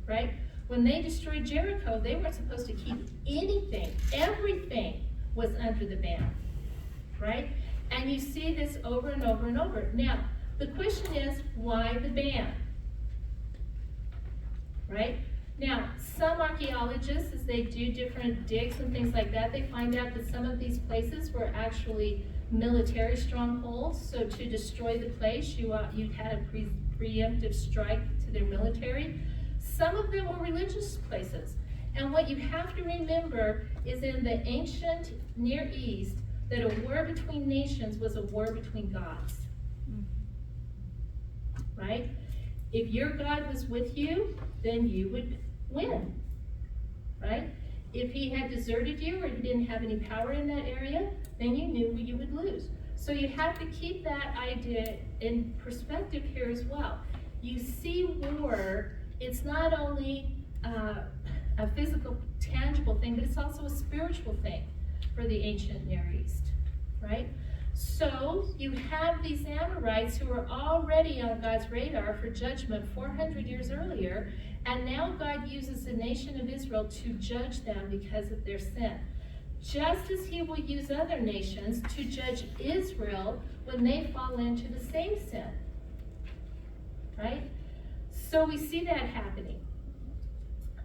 right? When they destroyed Jericho, they weren't supposed to keep anything. Everything was under the ban, right? And you see this over and over and over. Now, the question is, why the ban? Right? Now, some archaeologists, as they do different digs and things like that, they find out that some of these places were actually military strongholds. So to destroy the place, you had a preemptive strike to their military. Some of them were religious places. And what you have to remember is in the ancient Near East, that a war between nations was a war between gods. Right? If your God was with you, then you would win. Right? If he had deserted you or he didn't have any power in that area, then you knew you would lose. So you have to keep that idea in perspective here as well. You see war, it's not only a physical, tangible thing, but it's also a spiritual thing for the ancient Near East, right? So you have these Amorites who are already on God's radar for judgment 400 years earlier, and now God uses the nation of Israel to judge them because of their sin. Just as he will use other nations to judge Israel when they fall into the same sin, right? So we see that happening.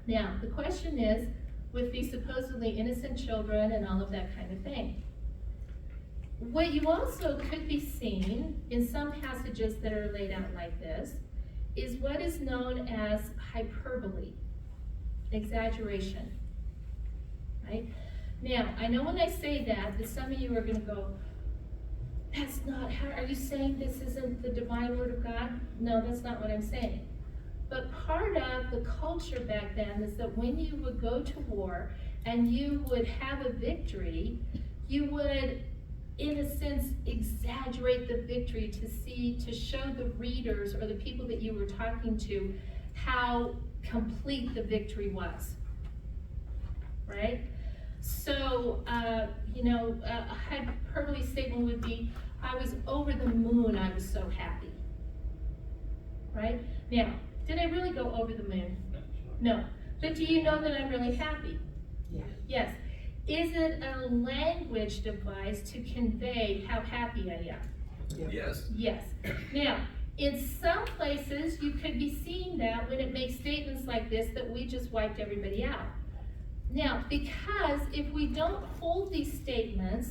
Now, the question is, with these supposedly innocent children and all of that kind of thing. What you also could be seeing in some passages that are laid out like this is what is known as hyperbole, exaggeration, right? Now, I know when I say that some of you are going to go, that's not, how are you saying this isn't the divine word of God? No, that's not what I'm saying. But part of the culture back then is that when you would go to war and you would have a victory, you would, in a sense, exaggerate the victory to show the readers or the people that you were talking to how complete the victory was, right? So, a hyperbole statement would be, I was over the moon, I was so happy, right? Now, did I really go over the moon? No. But do you know that I'm really happy? Yeah. Yes. Is it a language device to convey how happy I am? Yes. Yes. Now, in some places, you could be seeing that when it makes statements like this, that we just wiped everybody out. Now, because if we don't hold these statements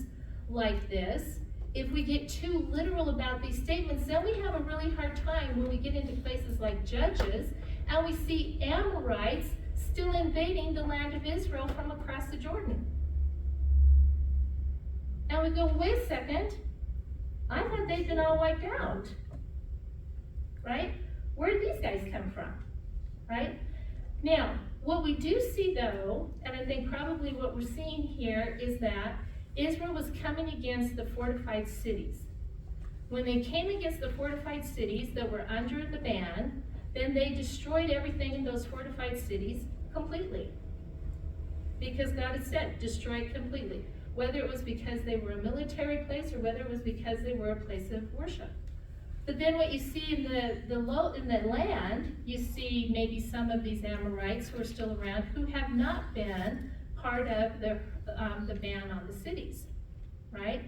like this, if we get too literal about these statements, then we have a really hard time when we get into places like Judges, and we see Amorites still invading the land of Israel from across the Jordan. And we go, wait a second, I thought they'd been all wiped out, right? Where did these guys come from, right? Now, what we do see though, and I think probably what we're seeing here is that Israel was coming against the fortified cities. When they came against the fortified cities that were under the ban, then they destroyed everything in those fortified cities completely. Because God had said, destroy it completely. Whether it was because they were a military place or whether it was because they were a place of worship. But then what you see in the land, you see maybe some of these Amorites who are still around who have not been part of the ban on the cities, right?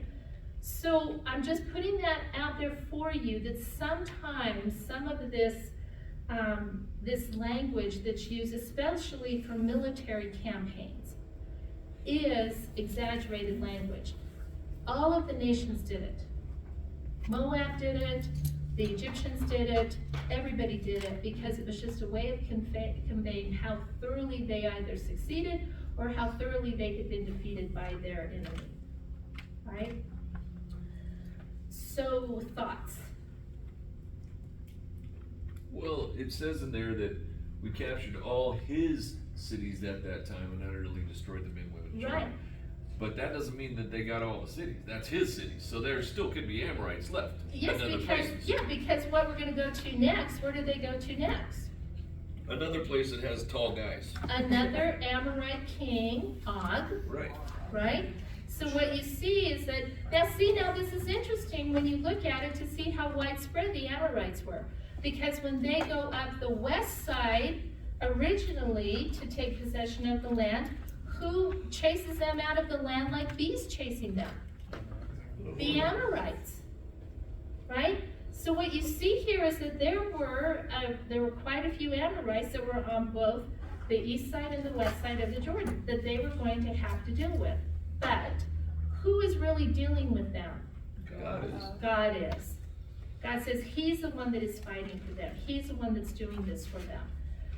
So I'm just putting that out there for you that sometimes some of this language that's used, especially for military campaigns, is exaggerated language. All of the nations did it. Moab did it, the Egyptians did it, everybody did it because it was just a way of conveying how thoroughly they either succeeded or how thoroughly they had been defeated by their enemy. right? So, thoughts? Well, it says in there that we captured all his cities at that time and utterly destroyed the men, women, and children. Right. But that doesn't mean that they got all the cities. That's his cities. So there still could be Amorites left. Yes, in other because, places. yeah, because what we're gonna go to next, where do they go to next? Another place that has tall guys. Another Amorite king, Og, Right. right? So what you see is that, now this is interesting when you look at it to see how widespread the Amorites were. Because when they go up the west side originally to take possession of the land, who chases them out of the land like bees chasing them? The Amorites, right? So what you see here is that there were quite a few Amorites that were on both the east side and the west side of the Jordan that they were going to have to deal with. But who is really dealing with them? God is. God is. God says he's the one that is fighting for them. He's the one that's doing this for them.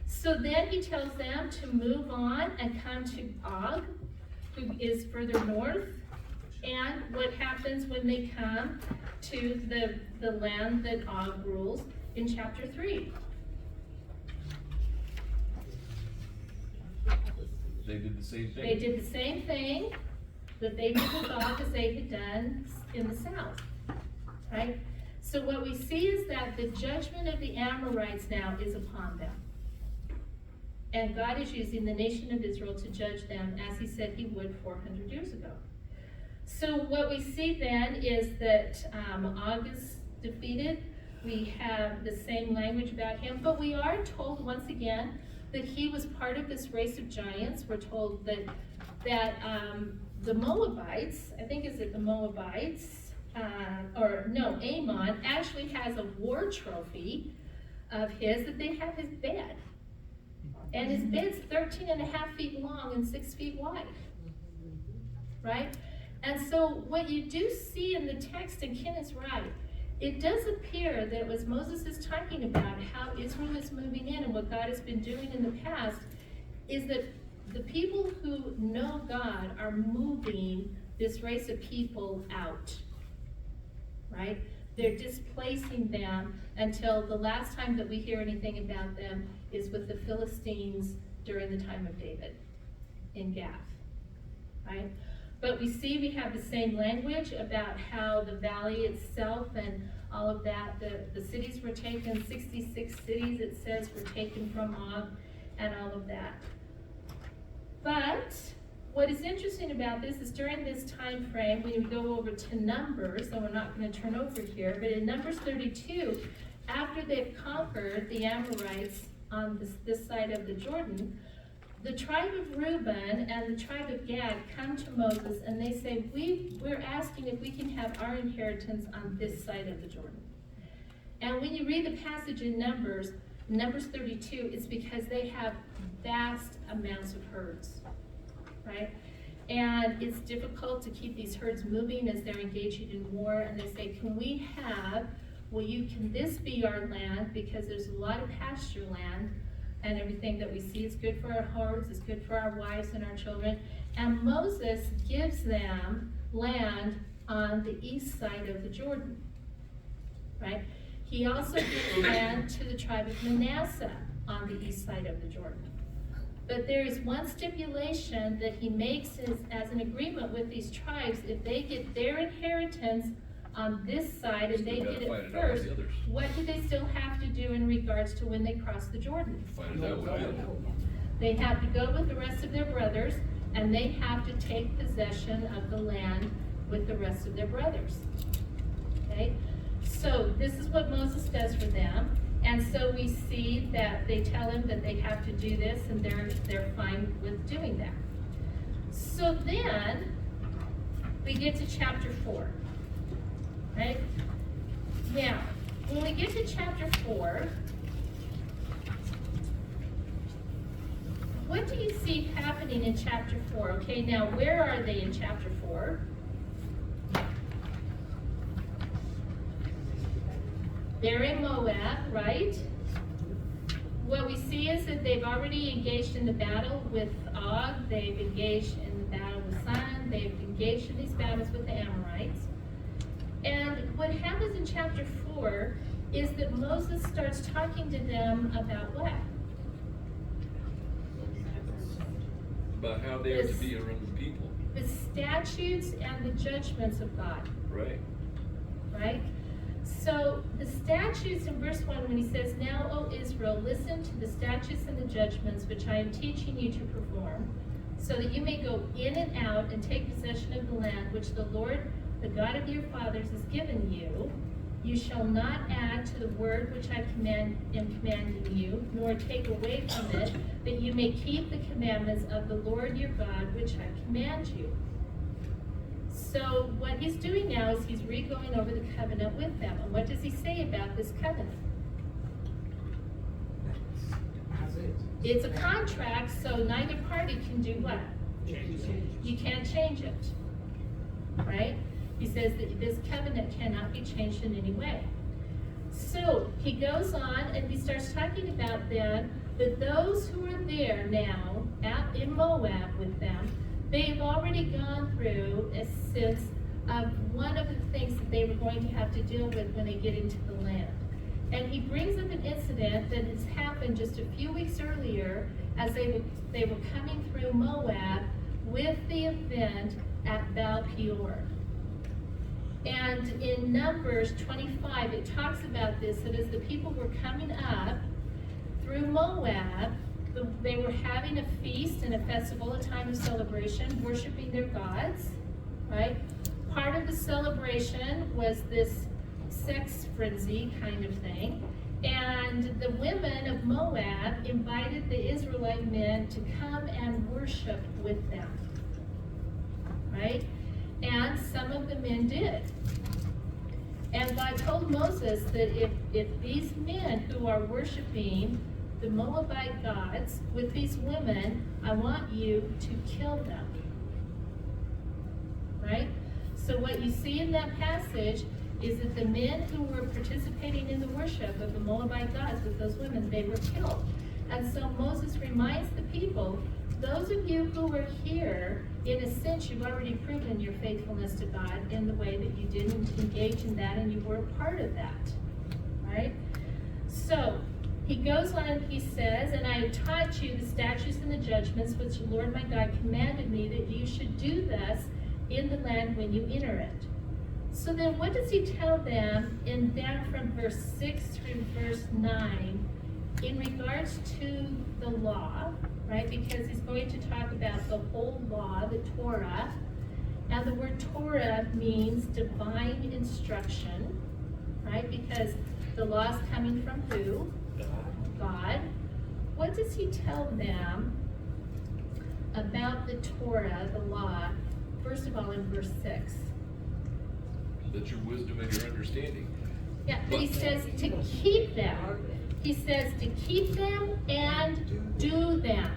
So then he tells them to move on and come to Og, who is further north. And what happens when they come to the land that Og rules in chapter 3? They did the same thing. They did the same thing that they did with Og as they had done in the south, right? So what we see is that the judgment of the Amorites now is upon them. And God is using the nation of Israel to judge them as he said he would 400 years ago. So what we see then is that Og is defeated. We have the same language about him, but we are told once again that he was part of this race of giants. We're told that the Moabites, I think is it the Moabites, Ammon actually has a war trophy of his that they have his bed. And his bed's 13.5 feet long and 6 feet wide, right? And so what you do see in the text, and Ken is right, it does appear that as Moses is talking about how Israel is moving in and what God has been doing in the past, is that the people who know God are moving this race of people out, right? They're displacing them until the last time that we hear anything about them is with the Philistines during the time of David in Gath, right? But we see we have the same language about how the valley itself and all of that, the cities were taken, 66 cities it says were taken from Og and all of that. But what is interesting about this is during this time frame, when you go over to Numbers, and we're not going to turn over here, but in Numbers 32, after they've conquered the Amorites on this side of the Jordan, the tribe of Reuben and the tribe of Gad come to Moses and they say, we're asking if we can have our inheritance on this side of the Jordan. And when you read the passage in Numbers 32, it's because they have vast amounts of herds, right? And it's difficult to keep these herds moving as they're engaging in war. And they say, can this be our land? Because there's a lot of pasture land and everything that we see is good for our herds, it's good for our wives and our children. And Moses gives them land on the east side of the Jordan, right? He also gives land to the tribe of Manasseh on the east side of the Jordan. But there is one stipulation that he makes as an agreement with these tribes. If they get their inheritance on this side and they get it first, what do they still have to do in regards to when they cross the Jordan? Find it out with them. They have to go with the rest of their brothers, and they have to take possession of the land with the rest of their brothers. Okay? So this is what Moses does for them. And so we see that they tell him that they have to do this, and they're fine with doing that. So then we get to chapter 4. Right? Now, when we get to chapter 4, what do you see happening in chapter 4? Okay, now where are they in chapter 4? They're in Moab, right? What we see is that they've already engaged in the battle with Og. They've engaged in the battle with Sun. they've engaged in these battles with the Amorites. And what happens in chapter 4 is that Moses starts talking to them about what? About how they are to be around the people. The statutes and the judgments of God, Right. right? So the statutes in verse 1, when he says, "Now, O Israel, listen to the statutes and the judgments which I am teaching you to perform, so that you may go in and out and take possession of the land which the Lord, the God of your fathers, has given you. You shall not add to the word which I am commanding you, nor take away from it, that you may keep the commandments of the Lord your God, which I command you." So what he's doing now is he's re-going over the covenant with them. And what does he say about this covenant? It's a contract, so neither party can do what? You can't change it, right? He says that this covenant cannot be changed in any way. So he goes on and he starts talking about then that those who are there now in Moab with them, they've already gone through a sense of one of the things that they were going to have to deal with when they get into the land. And he brings up an incident that has happened just a few weeks earlier as they were coming through Moab with the event at Baal Peor. And in Numbers 25, it talks about this, that as the people were coming up through Moab, they were having a feast and a festival, a time of celebration, worshiping their gods, right? Part of the celebration was this sex frenzy kind of thing. And the women of Moab invited the Israelite men to come and worship with them, right? And some of the men did. And God told Moses that if these men who are worshiping the Moabite gods with these women, I want you to kill them. Right? So what you see in that passage is that the men who were participating in the worship of the Moabite gods with those women, they were killed. And so Moses reminds the people, those of you who are here, in a sense, you've already proven your faithfulness to God in the way that you didn't engage in that and you were a part of that. Right? So he goes on and he says, "And I have taught you the statutes and the judgments which the Lord my God commanded me that you should do thus in the land when you enter it." So then what does he tell them down from verse 6 through verse 9 in regards to the law, right? Because he's going to talk about the whole law, the Torah. Now the word Torah means divine instruction, right? Because the law is coming from who? God. What does he tell them about the Torah, the law, first of all in verse 6? That's your wisdom and your understanding. Yeah, but he says to keep them. He says to keep them and do them.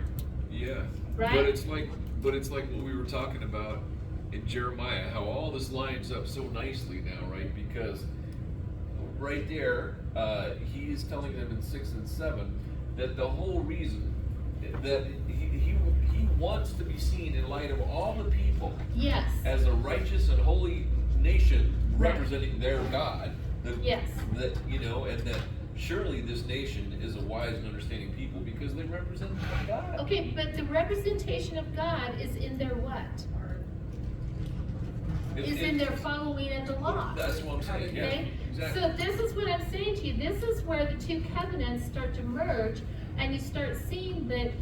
Yeah. Right? But it's like what we were talking about in Jeremiah, how all this lines up so nicely now, right? Because right there, he is telling them in 6 and 7 that the whole reason that he wants to be seen in light of all the people Yes. as a righteous and holy nation Right. representing their God. Yes. That and that surely this nation is a wise and understanding people because they represent God. Okay, but the representation of God is in their what? Is in their following of the law. That's what I'm saying. Okay? Yeah, exactly. So this is what I'm saying to you. This is where the two covenants start to merge, and you start seeing that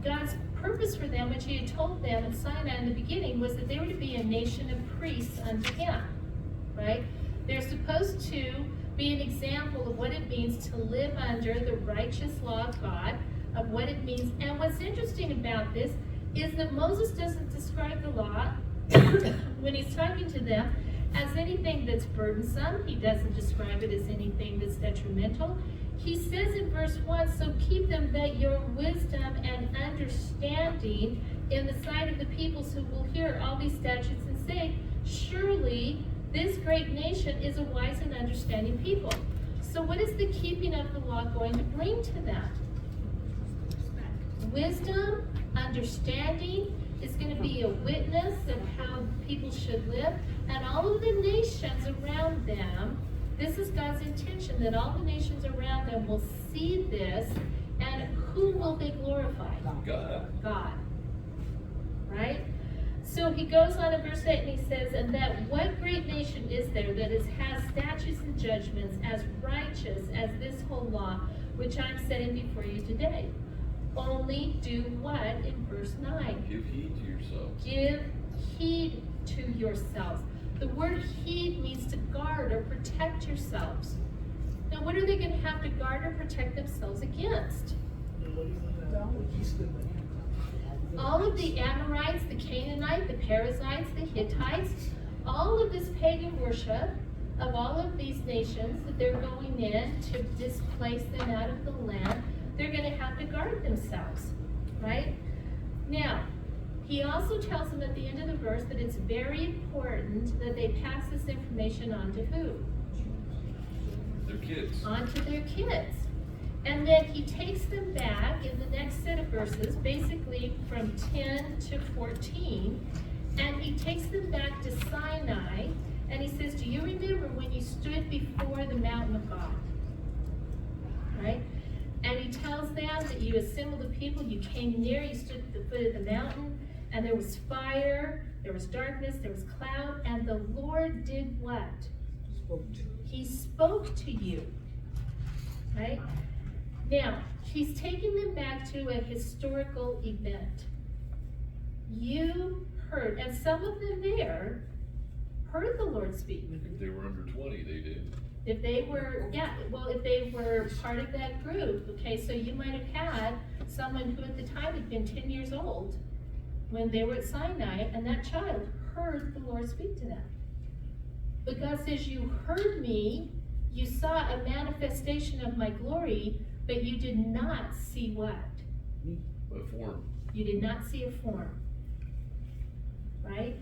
God's purpose for them, which he had told them in Sinai in the beginning, was that they were to be a nation of priests unto him. Right? They're supposed to be an example of what it means to live under the righteous law of God, of what it means. And what's interesting about this is that Moses doesn't describe the law when he's talking to them as anything that's burdensome. He doesn't describe it as anything that's detrimental. He says in verse 1, "So keep them that your wisdom and understanding in the sight of the peoples who will hear all these statutes and say, surely this great nation is a wise and understanding people." So what is the keeping of the law going to bring to them? Wisdom, understanding. is going to be a witness of how people should live, and all of the nations around them, this is God's intention, that all the nations around them will see this, and who will they glorify? God. Right? So he goes on in verse 8 and he says, and that what great nation is there that has statutes and judgments as righteous as this whole law, which I'm setting before you today? Only do what in verse 9? Give heed to yourselves. Give heed to yourselves. The word heed means to guard or protect yourselves. Now, what are they going to have to guard or protect themselves against? All of the Amorites, the Canaanites, the Perizzites, the Hittites, all of this pagan worship of all of these nations that they're going in to displace them out of the land, they're going to have to guard themselves, right? Now, he also tells them at the end of the verse that it's very important that they pass this information on to who? Their kids. On to their kids. And then he takes them back in the next set of verses, basically from 10 to 14, and he takes them back to Sinai, and he says, do you remember when you stood before the mountain of God? Right? And he tells them that you assembled the people, you came near, you stood at the foot of the mountain, and there was fire, there was darkness, there was cloud, and the Lord did what? He spoke to you. Right? Now, he's taking them back to a historical event. You heard, and some of them there heard the Lord speak. If they were under 20, they did. If they were, if they were part of that group, okay, so you might have had someone who at the time had been 10 years old when they were at Sinai, and that child heard the Lord speak to them. But God says, you heard me, you saw a manifestation of my glory, but you did not see what? A form. You did not see a form. Right?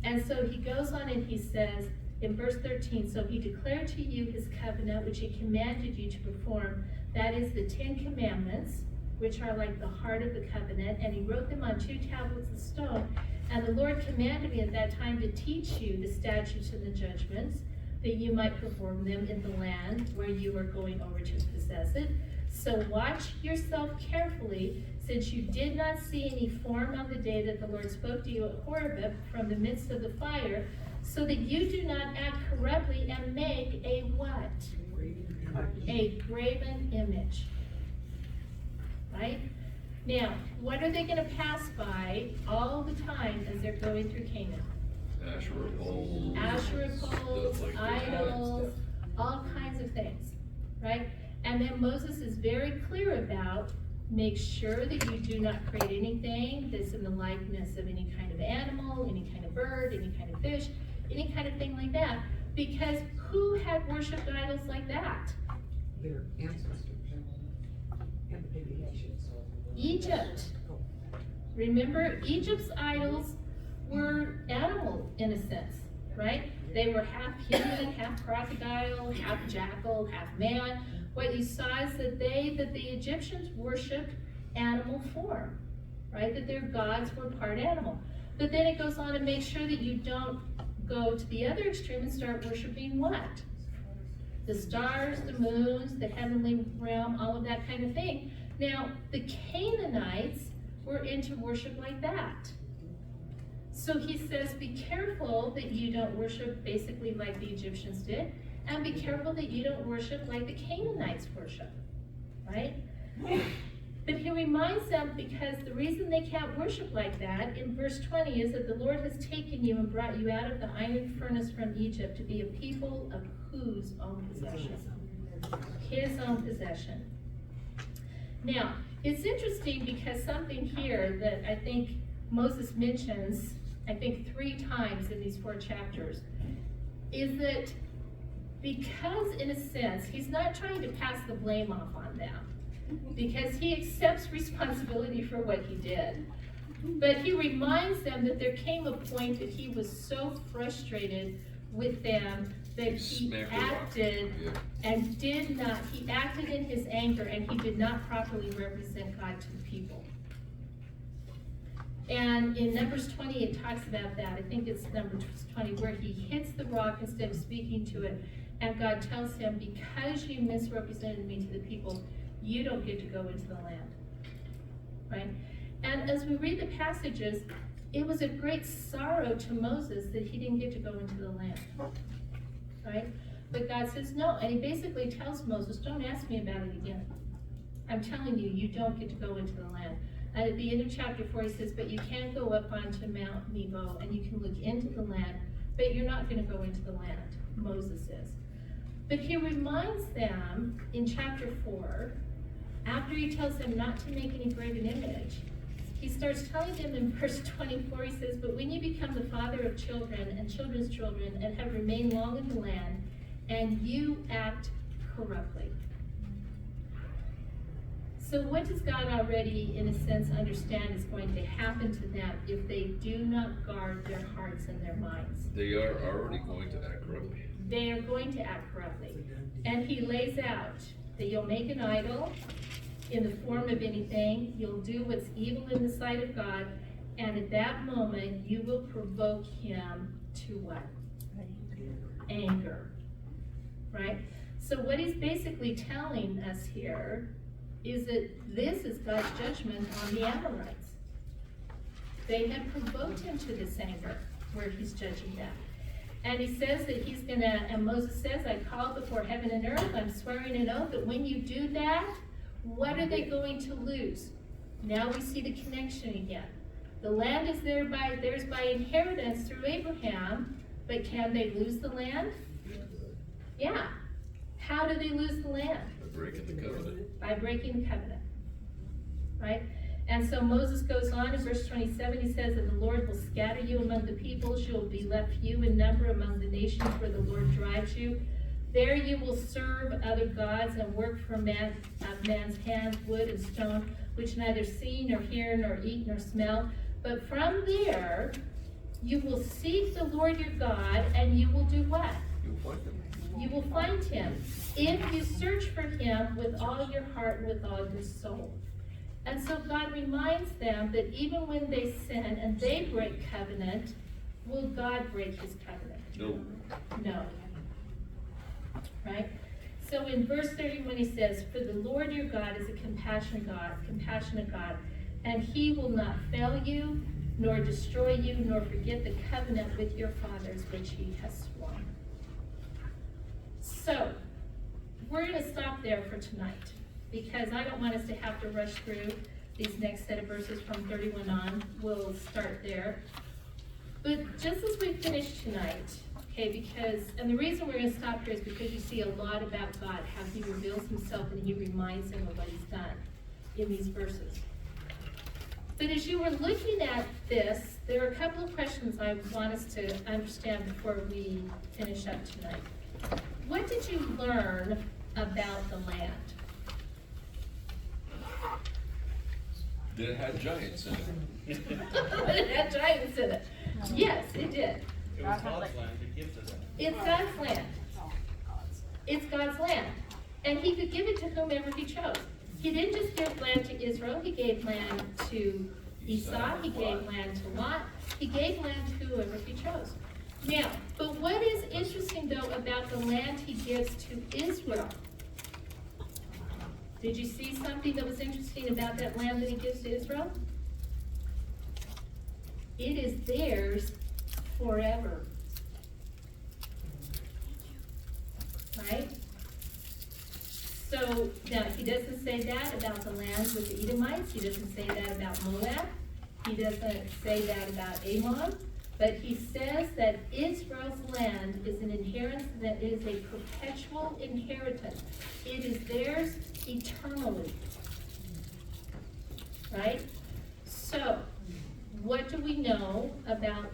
And so he goes on and he says, in verse 13, so he declared to you his covenant, which he commanded you to perform. That is the 10 Commandments, which are like the heart of the covenant. And he wrote them on 2 tablets of stone. And the Lord commanded me at that time to teach you the statutes and the judgments, that you might perform them in the land where you are going over to possess it. So watch yourself carefully, since you did not see any form on the day that the Lord spoke to you at Horeb from the midst of the fire, so that you do not act corruptly and make a what? A graven image. Right? Now, what are they going to pass by all the time as they're going through Canaan? Asherah poles. Asherah poles, stuff like that. idols, all kinds of things, right? And then Moses is very clear about, make sure that you do not create anything that's in the likeness of any kind of animal, any kind of bird, any kind of fish, any kind of thing like that. Because who had worshipped idols like that? Their ancestors and the pagan nations. Egypt. Remember, Egypt's idols were animal in a sense, right? They were half human, half crocodile, half jackal, half man. What you saw is that the Egyptians worshipped animal form, right? That their gods were part animal. But then it goes on to make sure that you don't go to the other extreme and start worshiping what? The stars, the moons, the heavenly realm, all of that kind of thing. Now, the Canaanites were into worship like that. So he says, be careful that you don't worship basically like the Egyptians did, and be careful that you don't worship like the Canaanites worship, right? But he reminds them, because the reason they can't worship like that, in verse 20, is that the Lord has taken you and brought you out of the iron furnace from Egypt to be a people of whose own possession? His own possession. Now, it's interesting because something here that I think Moses mentions, I think 3 times in these 4 chapters, is that because, in a sense, he's not trying to pass the blame off on them, because he accepts responsibility for what he did. But he reminds them that there came a point that he was so frustrated with them that he acted and he acted in his anger, and he did not properly represent God to the people. And in Numbers 20, it talks about that. I think it's Numbers 20, where he hits the rock instead of speaking to it. And God tells him, because you misrepresented me to the people, you don't get to go into the land. Right? And as we read the passages, it was a great sorrow to Moses that he didn't get to go into the land. Right? But God says no. And he basically tells Moses, don't ask me about it again. I'm telling you, you don't get to go into the land. And at the end of chapter 4, he says, but you can go up onto Mount Nebo and you can look into the land, but you're not going to go into the land, Moses is. But he reminds them in chapter 4, after he tells them not to make any graven image, he starts telling them in verse 24, he says, but when you become the father of children and children's children and have remained long in the land, and you act corruptly. So what does God already, in a sense, understand is going to happen to them if they do not guard their hearts and their minds? They are already going to act corruptly. They are going to act corruptly. And he lays out that you'll make an idol in the form of anything, you'll do what's evil in the sight of God, and at that moment you will provoke him to what? Anger. Right? So what he's basically telling us here is that this is God's judgment on the Amorites. They have provoked him to this anger where he's judging them. And he says that he's gonna, and Moses says, I call before heaven and earth, I'm swearing an oath that when you do that, what are they going to lose? Now we see the connection again. The land is theirs by inheritance through Abraham, but can they lose the land? Yeah. How do they lose the land? By breaking the covenant. By breaking the covenant. Right? And so Moses goes on in verse 27, he says that the Lord will scatter you among the peoples, you will be left few in number among the nations where the Lord drives you. There you will serve other gods and work for man's hands, wood and stone, which neither see nor hear nor eat nor smell. But from there you will seek the Lord your God, and you will do what? You'll find them. You will find him if you search for him with all your heart and with all your soul. And so God reminds them that even when they sin and they break covenant, will God break his covenant? No. No. Right? So in verse 31 he says, for the Lord your God is a compassionate God, and he will not fail you, nor destroy you, nor forget the covenant with your fathers which he has sworn. So, we're going to stop there for tonight, because I don't want us to have to rush through these next set of verses from 31 on. We'll start there. But just as we finish tonight, okay, and the reason we're going to stop here is because you see a lot about God, how he reveals himself and he reminds them of what he's done in these verses. But as you were looking at this, there are a couple of questions I want us to understand before we finish up tonight. What did you learn about the land? That it had giants in it. It had giants in it. Yes, it did. It was God's land, he gifted it. It's God's land. It's God's land. And he could give it to whomever he chose. He didn't just give land to Israel, he gave land to Esau, he gave land to Lot, he gave land to whoever he chose. Now, but what is interesting though about the land he gives to Israel? Did you see something that was interesting about that land that he gives to Israel? It is theirs forever. Right? So, now, he doesn't say that about the land with the Edomites. He doesn't say that about Moab. He doesn't say that about Ammon. But he says that Israel's land is an inheritance that is a perpetual inheritance. It is theirs eternally. Right? So, what do we know about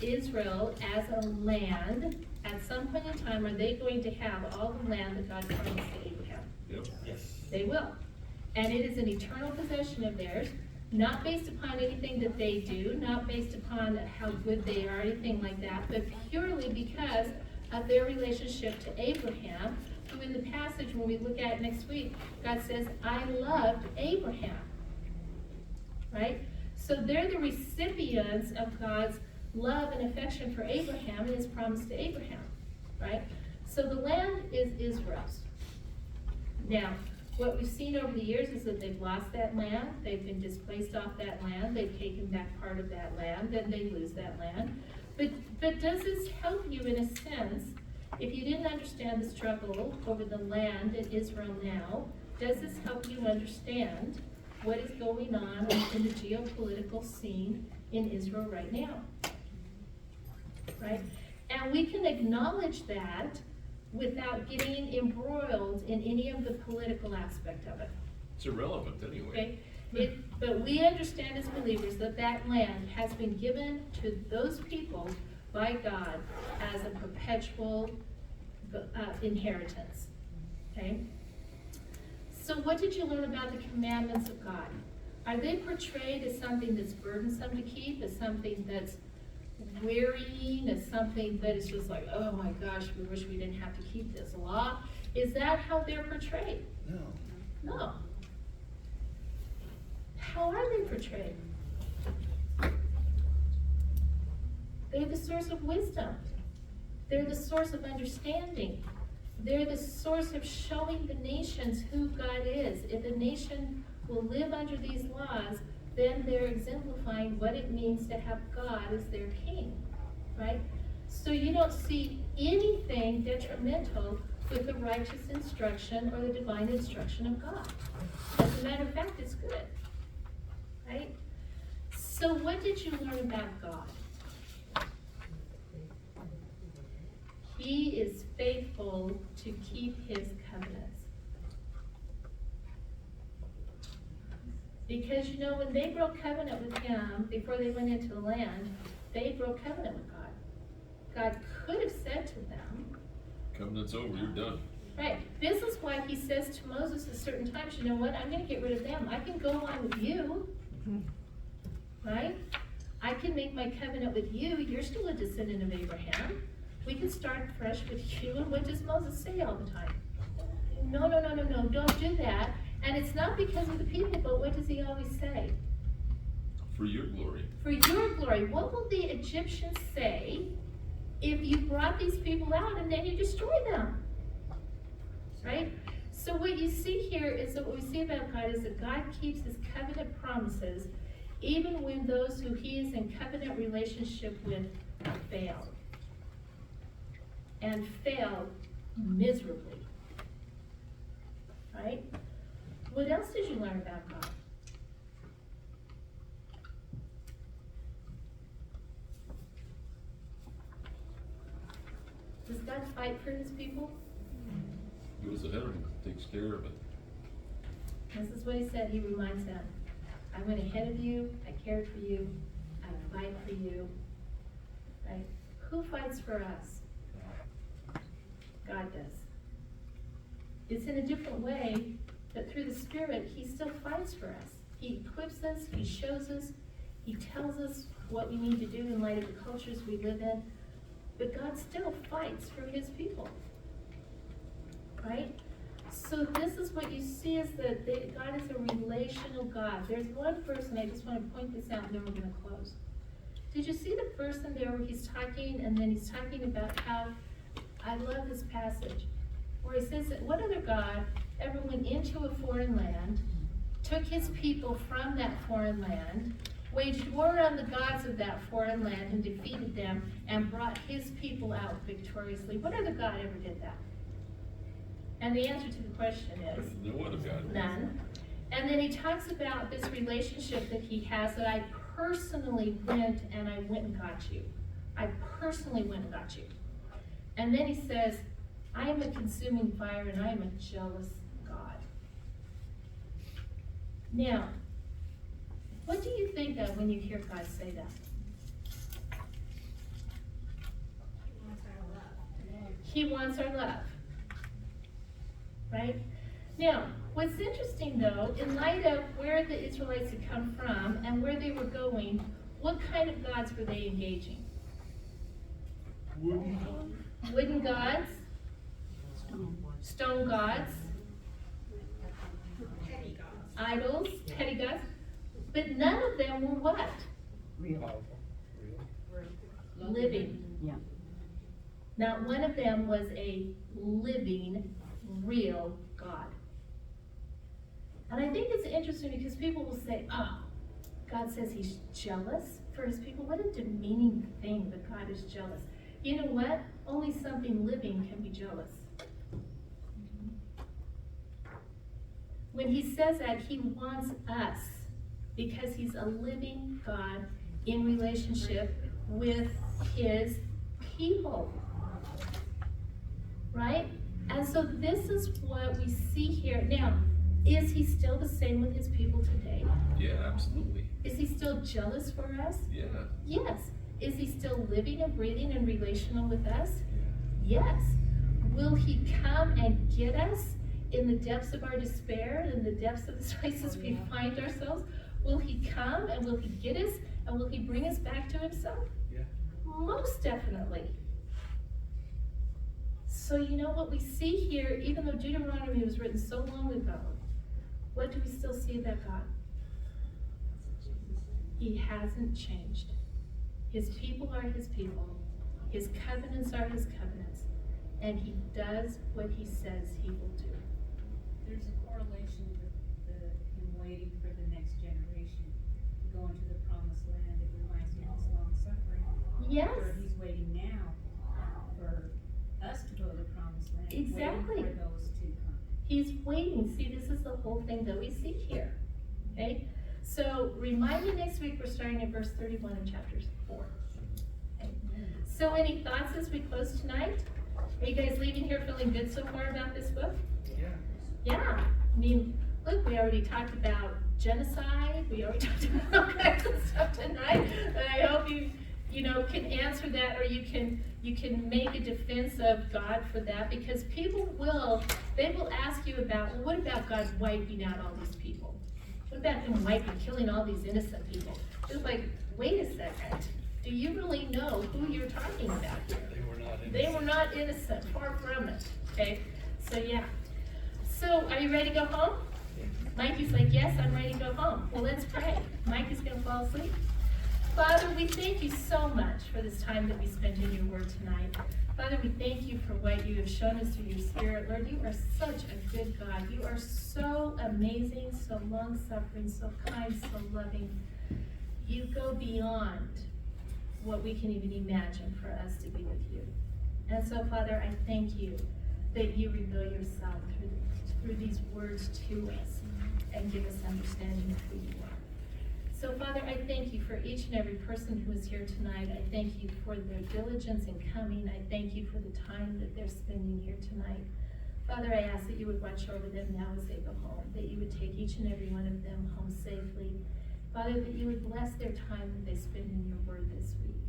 Israel as a land? At some point in time, are they going to have all the land that God promised to Abraham? Yep. Yes. They will. And it is an eternal possession of theirs, not based upon anything that they do, not based upon how good they are, anything like that, but purely because of their relationship to Abraham, who in the passage when we look at next week, God says, I loved Abraham. Right? So they're the recipients of God's love and affection for Abraham and his promise to Abraham, right? So the land is Israel's. Now, what we've seen over the years is that they've lost that land, they've been displaced off that land, they've taken back part of that land, then they lose that land. But does this help you in a sense, if you didn't understand the struggle over the land in Israel now, does this help you understand what is going on in the geopolitical scene in Israel right now? Right? And we can acknowledge that without getting embroiled in any of the political aspect of it. It's irrelevant anyway. Okay? But we understand as believers that that land has been given to those people by God as a perpetual inheritance. Okay? So what did you learn about the commandments of God? Are they portrayed as something that's burdensome to keep, as something that's wearying, as something that is just like, oh my gosh, we wish we didn't have to keep this law? Is that how they're portrayed? No. No. How are they portrayed? They're the source of wisdom. They're the source of understanding. They're the source of showing the nations who God is. If a nation will live under these laws, then they're exemplifying what it means to have God as their king, right? So you don't see anything detrimental with the righteous instruction or the divine instruction of God. As a matter of fact, it's good, right? So what did you learn about God? He is faithful to keep his covenants. Because, you know, when they broke covenant with him before they went into the land, they broke covenant with God. God could have said to them, Covenant's over, you're done. right, this is why he says to Moses at certain times, you know what, I'm going to get rid of them. I can go on with you, right? I can make my covenant with you. You're still a descendant of Abraham. We can start fresh with you. And what does Moses say all the time? No, don't do that. And it's not because of the people, but what does he always say? For your glory. For your glory. What will the Egyptians say if you brought these people out and then you destroy them? Right? So what you see here is that what we see about God is that God keeps his covenant promises even when those who he is in covenant relationship with fail. And fail miserably. Right? What else did you learn about God? Does God fight for his people? Goes ahead of him, takes care of it. This is what he said. He reminds them, I went ahead of you, I cared for you, I fight for you. Right? Who fights for us? God does. It's in a different way, but through the Spirit, he still fights for us. He equips us, he shows us, he tells us what we need to do in light of the cultures we live in, but God still fights for his people. Right? So this is what you see is that God is a relational God. There's one verse, and I just want to point this out, and then we're going to close. Did you see the verse in there where he's talking, and then he's talking about how, I love this passage, where he says that what other God ever went into a foreign land, took his people from that foreign land, waged war on the gods of that foreign land and defeated them, and brought his people out victoriously? What other God ever did that? And the answer to the question is No other God. none. And then he talks about this relationship that he has, that I personally went and got you. I personally went and got you. And then he says, I am a consuming fire and I am a jealous God. Now, what do you think of when you hear God say that? He wants our love. He wants our love. Right? Now, what's interesting though, in light of where the Israelites had come from and where they were going, what kind of gods were they engaging? Wooden gods? Stone gods? Petty gods. Idols? Petty gods? But none of them were what? Real. Living. Yeah. Not one of them was a living, real God. And I think it's interesting because people will say, oh, God says he's jealous for his people. What a demeaning thing that God is jealous. You know what? Only something living can be jealous. When he says that, he wants us because he's a living God in relationship with his people. Right? And so this is what we see here. Now, is he still the same with his people today? Yeah, absolutely. Is he still jealous for us? Yeah. Yes. Is he still living and breathing and relational with us? Yes. Will he come and get us in the depths of our despair, in the depths of the places we find ourselves? Will he come and will he get us and will he bring us back to himself? Yeah. Most definitely. So you know what we see here, even though Deuteronomy was written so long ago, what do we still see about God? He hasn't changed. His people are his people. His covenants are his covenants. And he does what he says he will do. There's a correlation with him waiting for the next generation to go into the promised land. It reminds me of his long suffering. Yes. Where he's waiting now for us to go to the promised land. Exactly. Waiting for those to come. He's waiting. See, this is the whole thing that we see here. Okay? So remind me next week we're starting at verse 31 in chapter 4. Okay? So any thoughts as we close tonight? Are you guys leaving here feeling good so far about this book? Yeah. Yeah. I mean, look, we already talked about genocide. We already talked about all kinds of stuff tonight. And I hope you can answer that, or you can make a defense of God for that, because people will ask you about, well, what about God wiping out all these people? What about him killing all these innocent people? It's like, wait a second. Do you really know who you're talking about here? They were not innocent, far from it. Okay? So yeah. So are you ready to go home? Mikey's like, yes, I'm ready to go home. Well, let's pray. Mike is going to fall asleep. Father, we thank you so much for this time that we spent in your word tonight. Father, we thank you for what you have shown us through your spirit. Lord, you are such a good God. You are so amazing, so long-suffering, so kind, so loving. You go beyond what we can even imagine for us to be with you. And so, Father, I thank you that you reveal yourself through these words to us and give us understanding of who you are. So, Father, I thank you for each and every person who is here tonight. I thank you for their diligence in coming. I thank you for the time that they're spending here tonight. Father, I ask that you would watch over them now as they go home, that you would take each and every one of them home safely. Father, that you would bless their time that they spend in your word this week,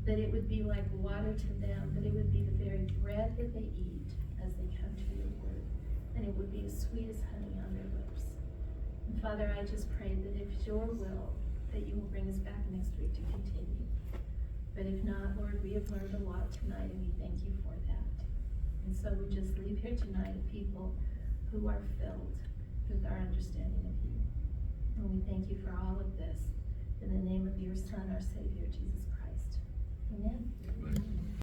that it would be like water to them, that it would be the very bread that they eat as they come to your word, and it would be as sweet as honey on their lips. And Father, I just pray that if it's your will, that you will bring us back next week to continue. But if not, Lord, we have learned a lot tonight, and we thank you for that. And so we just leave here tonight a people who are filled with our understanding of you. And we thank you for all of this. In the name of your Son, our Savior, Jesus Christ. Amen. Amen.